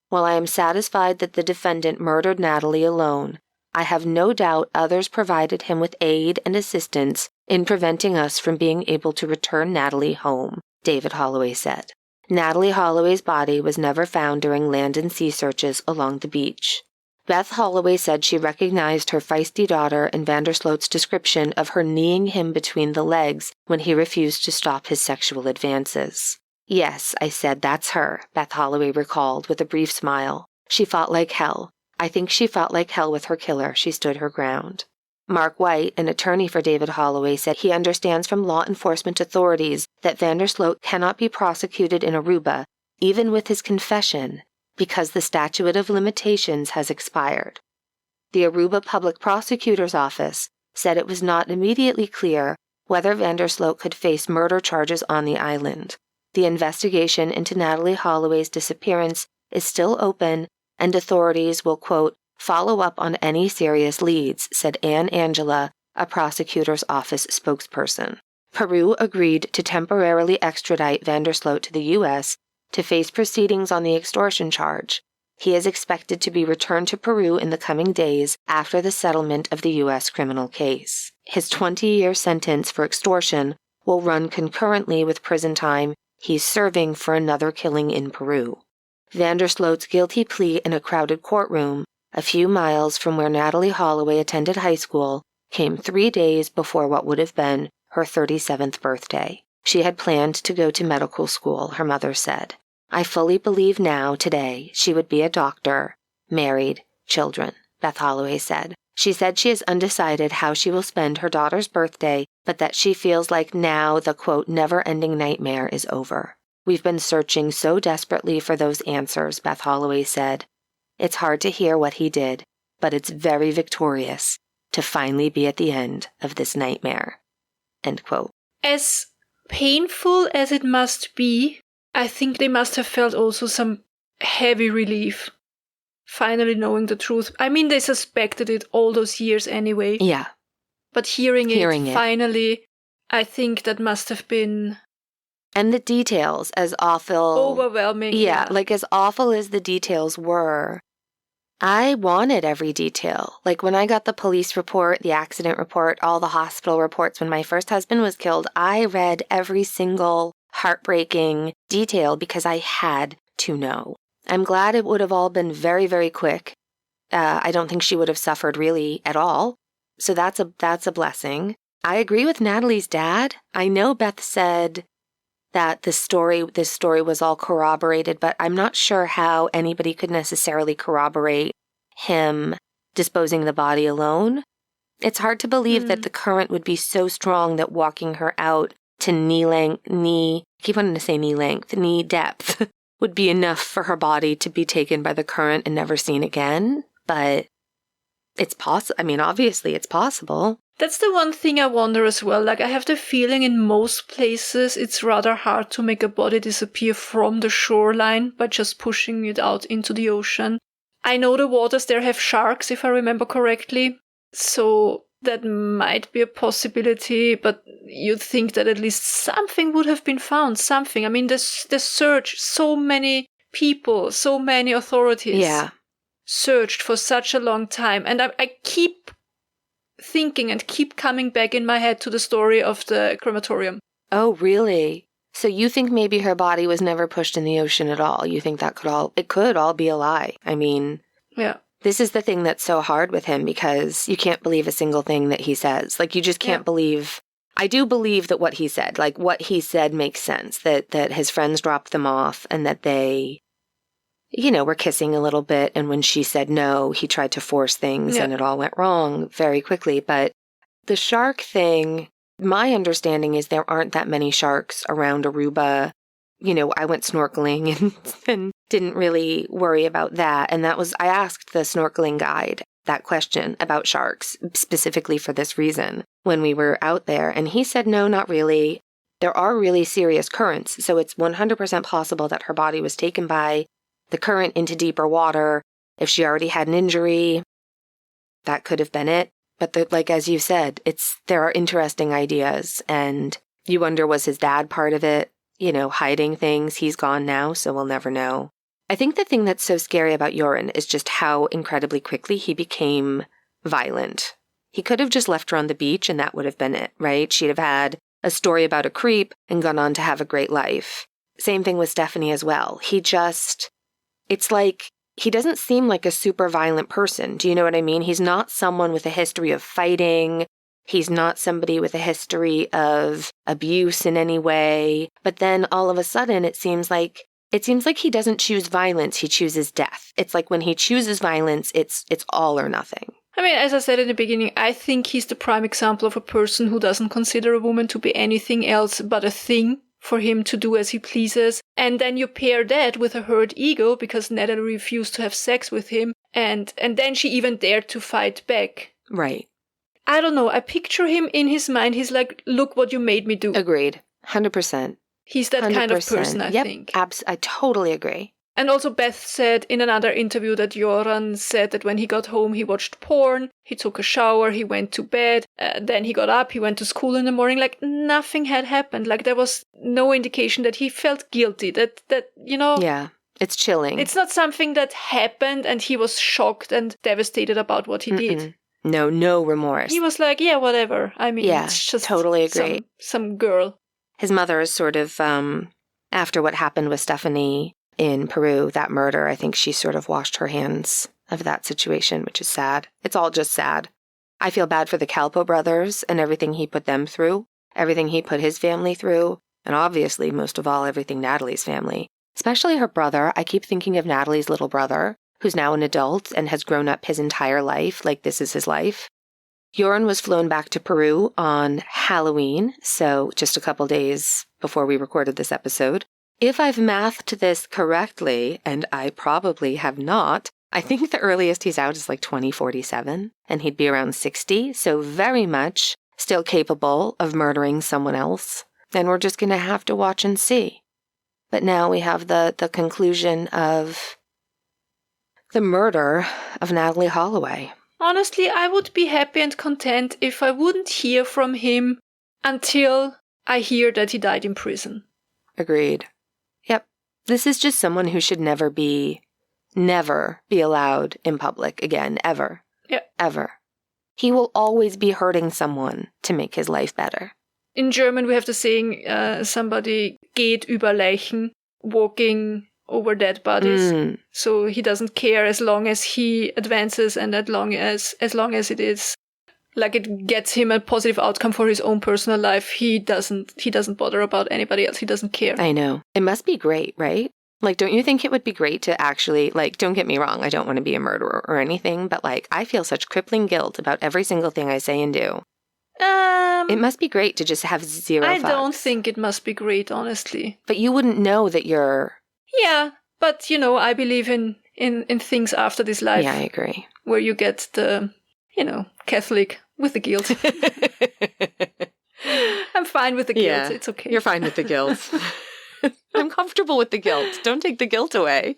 Speaker 2: "While I am satisfied that the defendant murdered Natalee alone, I have no doubt others provided him with aid and assistance in preventing us from being able to return Natalee home," David Holloway said. Natalee Holloway's body was never found during land and sea searches along the beach. Beth Holloway said she recognized her feisty daughter in Vandersloot's description of her kneeing him between the legs when he refused to stop his sexual advances. "Yes," I said, "that's her," Beth Holloway recalled with a brief smile. "She fought like hell. I think she fought like hell with her killer. She stood her ground." Mark White, an attorney for David Holloway, said he understands from law enforcement authorities that Vandersloot cannot be prosecuted in Aruba, even with his confession, because the statute of limitations has expired. The Aruba Public Prosecutor's Office said it was not immediately clear whether Vandersloot could face murder charges on the island. The investigation into Natalee Holloway's disappearance is still open, and authorities will, quote, "follow up on any serious leads," said Ann Angela, a prosecutor's office spokesperson. Peru agreed to temporarily extradite Vandersloot to the U.S. to face proceedings on the extortion charge. He is expected to be returned to Peru in the coming days after the settlement of the U.S. criminal case. His 20-year sentence for extortion will run concurrently with prison time he's serving for another killing in Peru. Vandersloot's guilty plea in a crowded courtroom, a few miles from where Natalee Holloway attended high school, came 3 days before what would have been her 37th birthday. She had planned to go to medical school, her mother said. "I fully believe now, today, she would be a doctor, married, children," Beth Holloway said. She said she is undecided how she will spend her daughter's birthday, but that she feels like now the, quote, "never-ending nightmare is over. We've been searching so desperately for those answers," Beth Holloway said. "It's hard to hear what he did, but it's very victorious to finally be at the end of this nightmare." End quote.
Speaker 3: As painful as it must be, I think they must have felt also some heavy relief, finally knowing the truth. I mean, they suspected it all those years anyway.
Speaker 2: Yeah.
Speaker 3: But hearing it finally, I think that must have been...
Speaker 2: And the details, as awful...
Speaker 3: overwhelming.
Speaker 2: Yeah, like as awful as the details were, I wanted every detail. Like when I got the police report, the accident report, all the hospital reports when my first husband was killed, I read every single heartbreaking detail because I had to know. I'm glad it would have all been very, very quick. I don't think she would have suffered really at all. So that's a blessing. I agree with Natalee's dad. I know Beth said that this story was all corroborated, but I'm not sure how anybody could necessarily corroborate him disposing the body alone. It's hard to believe that the current would be so strong that walking her out to knee depth would be enough for her body to be taken by the current and never seen again. But it's possible. I mean, obviously it's possible.
Speaker 3: That's the one thing I wonder as well. Like, I have the feeling in most places it's rather hard to make a body disappear from the shoreline by just pushing it out into the ocean. I know the waters there have sharks, if I remember correctly, so that might be a possibility, but you'd think that at least something would have been found, something. I mean, the search, so many people, so many authorities searched for such a long time, and I keep thinking and keep coming back in my head to the story of the crematorium.
Speaker 2: Oh, really? So you think maybe her body was never pushed in the ocean at all? You think that could all be a lie? I mean,
Speaker 3: yeah.
Speaker 2: This is the thing that's so hard with him because you can't believe a single thing that he says. Like, you just can't believe. I do believe that what he said, like what he said makes sense, that his friends dropped them off and that they were kissing a little bit. And when she said no, he tried to force things and it all went wrong very quickly. But the shark thing, my understanding is there aren't that many sharks around Aruba. I went snorkeling and didn't really worry about that. And I asked the snorkeling guide that question about sharks, specifically for this reason, when we were out there. And he said, no, not really. There are really serious currents. So it's 100% possible that her body was taken by the current into deeper water. If she already had an injury, that could have been it. But like, as you said, there are interesting ideas. And you wonder, was his dad part of it? Hiding things. He's gone now, so we'll never know. I think the thing that's so scary about Joran is just how incredibly quickly he became violent. He could have just left her on the beach and that would have been it, right? She'd have had a story about a creep and gone on to have a great life. Same thing with Stephanie as well. It's like, he doesn't seem like a super violent person. Do you know what I mean? He's not someone with a history of fighting. He's not somebody with a history of abuse in any way. But then all of a sudden, it seems like he doesn't choose violence. He chooses death. It's like when he chooses violence, it's all or nothing.
Speaker 3: I mean, as I said in the beginning, I think he's the prime example of a person who doesn't consider a woman to be anything else but a thing for him to do as he pleases. And then you pair that with a hurt ego because Natalee refused to have sex with him. And then she even dared to fight back.
Speaker 2: Right.
Speaker 3: I don't know. I picture him in his mind. He's like, look what you made me do.
Speaker 2: Agreed. 100%.
Speaker 3: He's that 100%. Kind of person, I think.
Speaker 2: I totally agree.
Speaker 3: And also Beth said in another interview that Joran said that when he got home, he watched porn, he took a shower, he went to bed, then he got up, he went to school in the morning, like nothing had happened. Like there was no indication that he felt guilty, that.
Speaker 2: Yeah, it's chilling.
Speaker 3: It's not something that happened and he was shocked and devastated about what he did.
Speaker 2: No remorse.
Speaker 3: He was like, yeah, whatever. I mean,
Speaker 2: yeah,
Speaker 3: it's just
Speaker 2: totally agree.
Speaker 3: Some girl.
Speaker 2: His mother is sort of, after what happened with Stephanie in Peru, that murder, I think she sort of washed her hands of that situation, which is sad. It's all just sad. I feel bad for the Calpo brothers and everything he put them through, everything he put his family through, and obviously, most of all, everything Natalee's family. Especially her brother. I keep thinking of Natalee's little brother, who's now an adult and has grown up his entire life, like this is his life. Joran was flown back to Peru on Halloween, so just a couple days before we recorded this episode. If I've mathed this correctly, and I probably have not, I think the earliest he's out is like 2047, and he'd be around 60, so very much still capable of murdering someone else. And we're just going to have to watch and see. But now we have the conclusion of the murder of Natalee Holloway.
Speaker 3: Honestly, I would be happy and content if I wouldn't hear from him until I hear that he died in prison.
Speaker 2: Agreed. Yep. This is just someone who should never be allowed in public again, ever.
Speaker 3: Yep.
Speaker 2: Ever. He will always be hurting someone to make his life better.
Speaker 3: In German, we have the saying, somebody geht über Leichen, walking over dead bodies. So he doesn't care as long as he advances and as long as it is like it gets him a positive outcome for his own personal life. He doesn't bother about anybody else. He doesn't care.
Speaker 2: I know. It must be great, right? Like, don't you think it would be great to actually, like, don't get me wrong, I don't want to be a murderer or anything, but like, I feel such crippling guilt about every single thing I say and do. It must be great to just have zero
Speaker 3: I
Speaker 2: fucks.
Speaker 3: don't think it must be great, honestly.
Speaker 2: But you wouldn't know that you're...
Speaker 3: Yeah, but, I believe in things after this life.
Speaker 2: Yeah, I agree.
Speaker 3: Where you get the, Catholic with the guilt. I'm fine with the guilt.
Speaker 2: Yeah,
Speaker 3: it's okay.
Speaker 2: You're fine with the guilt. I'm comfortable with the guilt. Don't take the guilt away.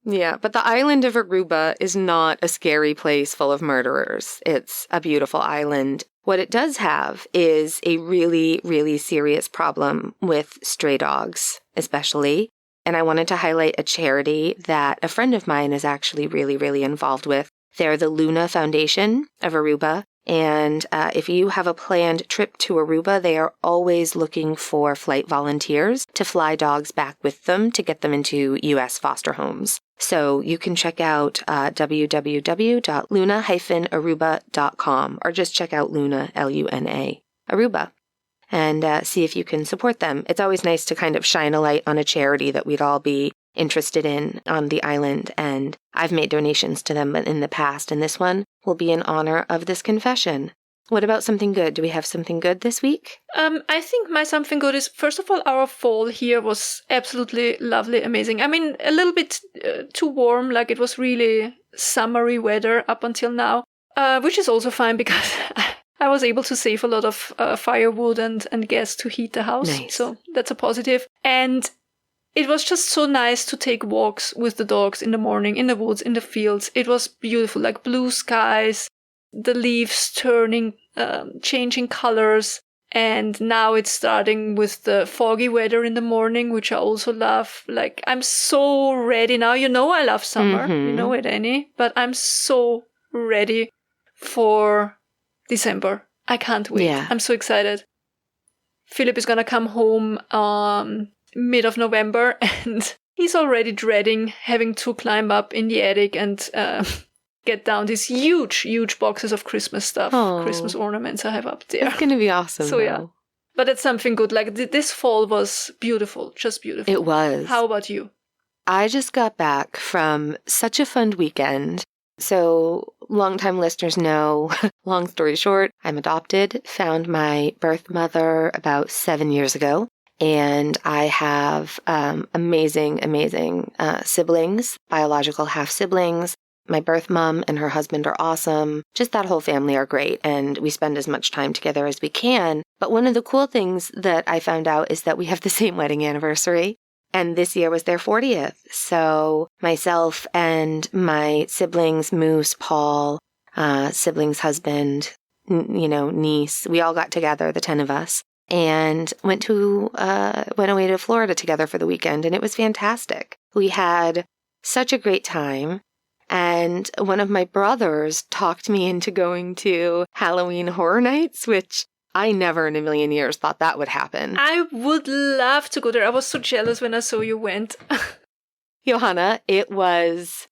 Speaker 2: Yeah, but the island of Aruba is not a scary place full of murderers. It's a beautiful island. What it does have is a really, really serious problem with stray dogs, especially. And I wanted to highlight a charity that a friend of mine is actually really, really involved with. They're the Luna Foundation of Aruba. And if you have a planned trip to Aruba, they are always looking for flight volunteers to fly dogs back with them to get them into U.S. foster homes. So you can check out www.luna-aruba.com or just check out Luna, L-U-N-A, Aruba, and see if you can support them. It's always nice to kind of shine a light on a charity that we'd all be interested in on the island, and I've made donations to them in the past, and this one will be in honor of this confession. What about something good? Do we have something good this week?
Speaker 3: I think my something good is, first of all, our fall here was absolutely lovely, amazing. I mean, a little bit too warm, like it was really summery weather up until now, which is also fine because I was able to save a lot of firewood and gas to heat the house.
Speaker 2: Nice.
Speaker 3: So that's a positive. And it was just so nice to take walks with the dogs in the morning, in the woods, in the fields. It was beautiful, like blue skies, the leaves turning, changing colors. And now it's starting with the foggy weather in the morning, which I also love. Like, I'm so ready now. You know I love summer. You know it, Annie. But I'm so ready for December. I can't wait.
Speaker 2: Yeah.
Speaker 3: I'm so excited. Philip is going to come home mid of November, and he's already dreading having to climb up in the attic and get down these huge boxes of Christmas stuff, Christmas ornaments I have up there.
Speaker 2: It's going to be awesome.
Speaker 3: So, yeah. But it's something good. Like, this fall was beautiful, just beautiful.
Speaker 2: It was.
Speaker 3: How about you?
Speaker 2: I just got back from such a fun weekend. So, longtime listeners know, long story short, I'm adopted, found my birth mother about 7 years ago. And I have amazing siblings, biological half-siblings. My birth mom and her husband are awesome. Just that whole family are great, and we spend as much time together as we can. But one of the cool things that I found out is that we have the same wedding anniversary, and this year was their 40th. So myself and my siblings, Moose, Paul, siblings' husband, niece, we all got together, the 10 of us, and went away to Florida together for the weekend, and it was fantastic. We had such a great time. And one of my brothers talked me into going to Halloween Horror Nights, which I never in a million years thought that would happen.
Speaker 3: I would love to go there. I was so jealous when I saw you went.
Speaker 2: Johanna, it was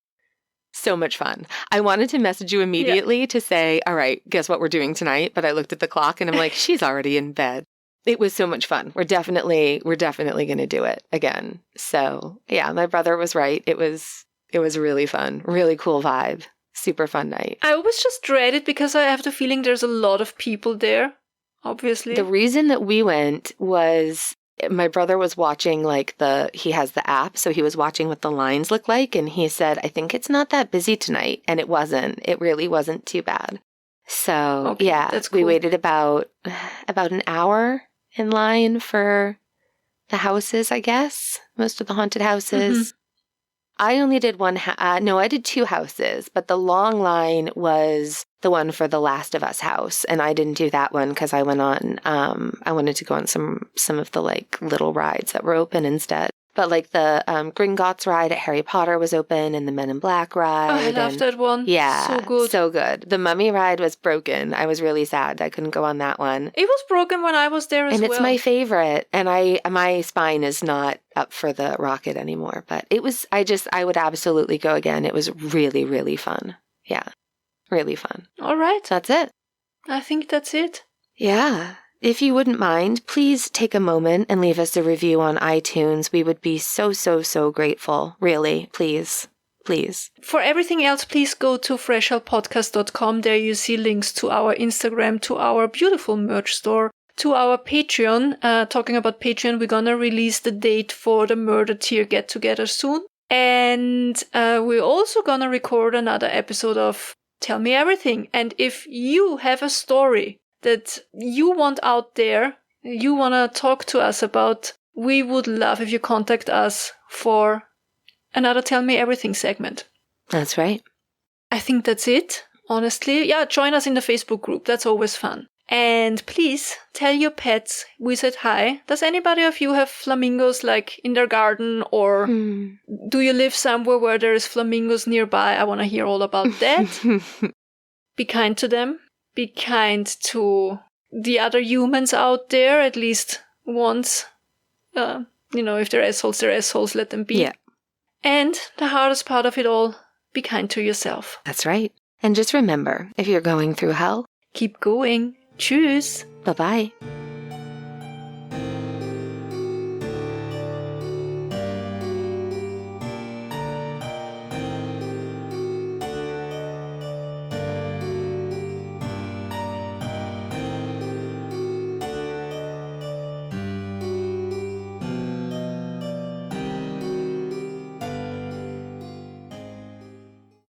Speaker 2: so much fun. I wanted to message you immediately to say, all right, guess what we're doing tonight? But I looked at the clock and I'm like, she's already in bed. It was so much fun. We're definitely going to do it again. So yeah, my brother was right. It was really fun. Really cool vibe. Super fun night.
Speaker 3: I always just dread it because I have the feeling there's a lot of people there, obviously.
Speaker 2: The reason that we went was my brother was watching he has the app, so he was watching what the lines look like, and he said, I think it's not that busy tonight. And it wasn't. It really wasn't too bad. So yeah, that's cool. We waited about an hour in line for the houses, I guess. Most of the haunted houses. Mm-hmm. I only did I did 2 houses, but the long line was the one for the Last of Us house, and I didn't do that one because I went on, I wanted to go on some of the little rides that were open instead. But the Gringotts ride at Harry Potter was open, and the Men in Black ride.
Speaker 3: Oh, I loved that one.
Speaker 2: Yeah.
Speaker 3: So good.
Speaker 2: So good. The Mummy ride was broken. I was really sad I couldn't go on that one.
Speaker 3: It was broken when I was there as well.
Speaker 2: And it's my favorite. And my spine is not up for the rocket anymore. But I would absolutely go again. It was really, really fun. Yeah. Really fun.
Speaker 3: All right.
Speaker 2: So that's it.
Speaker 3: I think that's it.
Speaker 2: Yeah. If you wouldn't mind, please take a moment and leave us a review on iTunes. We would be so, so, so grateful. Really, please. Please.
Speaker 3: For everything else, please go to freshhellpodcast.com. There you see links to our Instagram, to our beautiful merch store, to our Patreon. Talking about Patreon, we're gonna release the date for the Murder Tier get-together soon. And we're also gonna record another episode of Tell Me Everything. And if you have a story that you want out there, you want to talk to us about, we would love if you contact us for another Tell Me Everything segment.
Speaker 2: That's right.
Speaker 3: I think that's it, honestly. Yeah, join us in the Facebook group. That's always fun. And please tell your pets we said hi. Does anybody of you have flamingos in their garden, or do you live somewhere where there is flamingos nearby? I want to hear all about that. Be kind to them. Be kind to the other humans out there, at least once. If they're assholes, let them be.
Speaker 2: Yeah.
Speaker 3: And the hardest part of it all, be kind to yourself.
Speaker 2: That's right. And just remember, if you're going through hell,
Speaker 3: keep going. Tschüss.
Speaker 2: Bye-bye.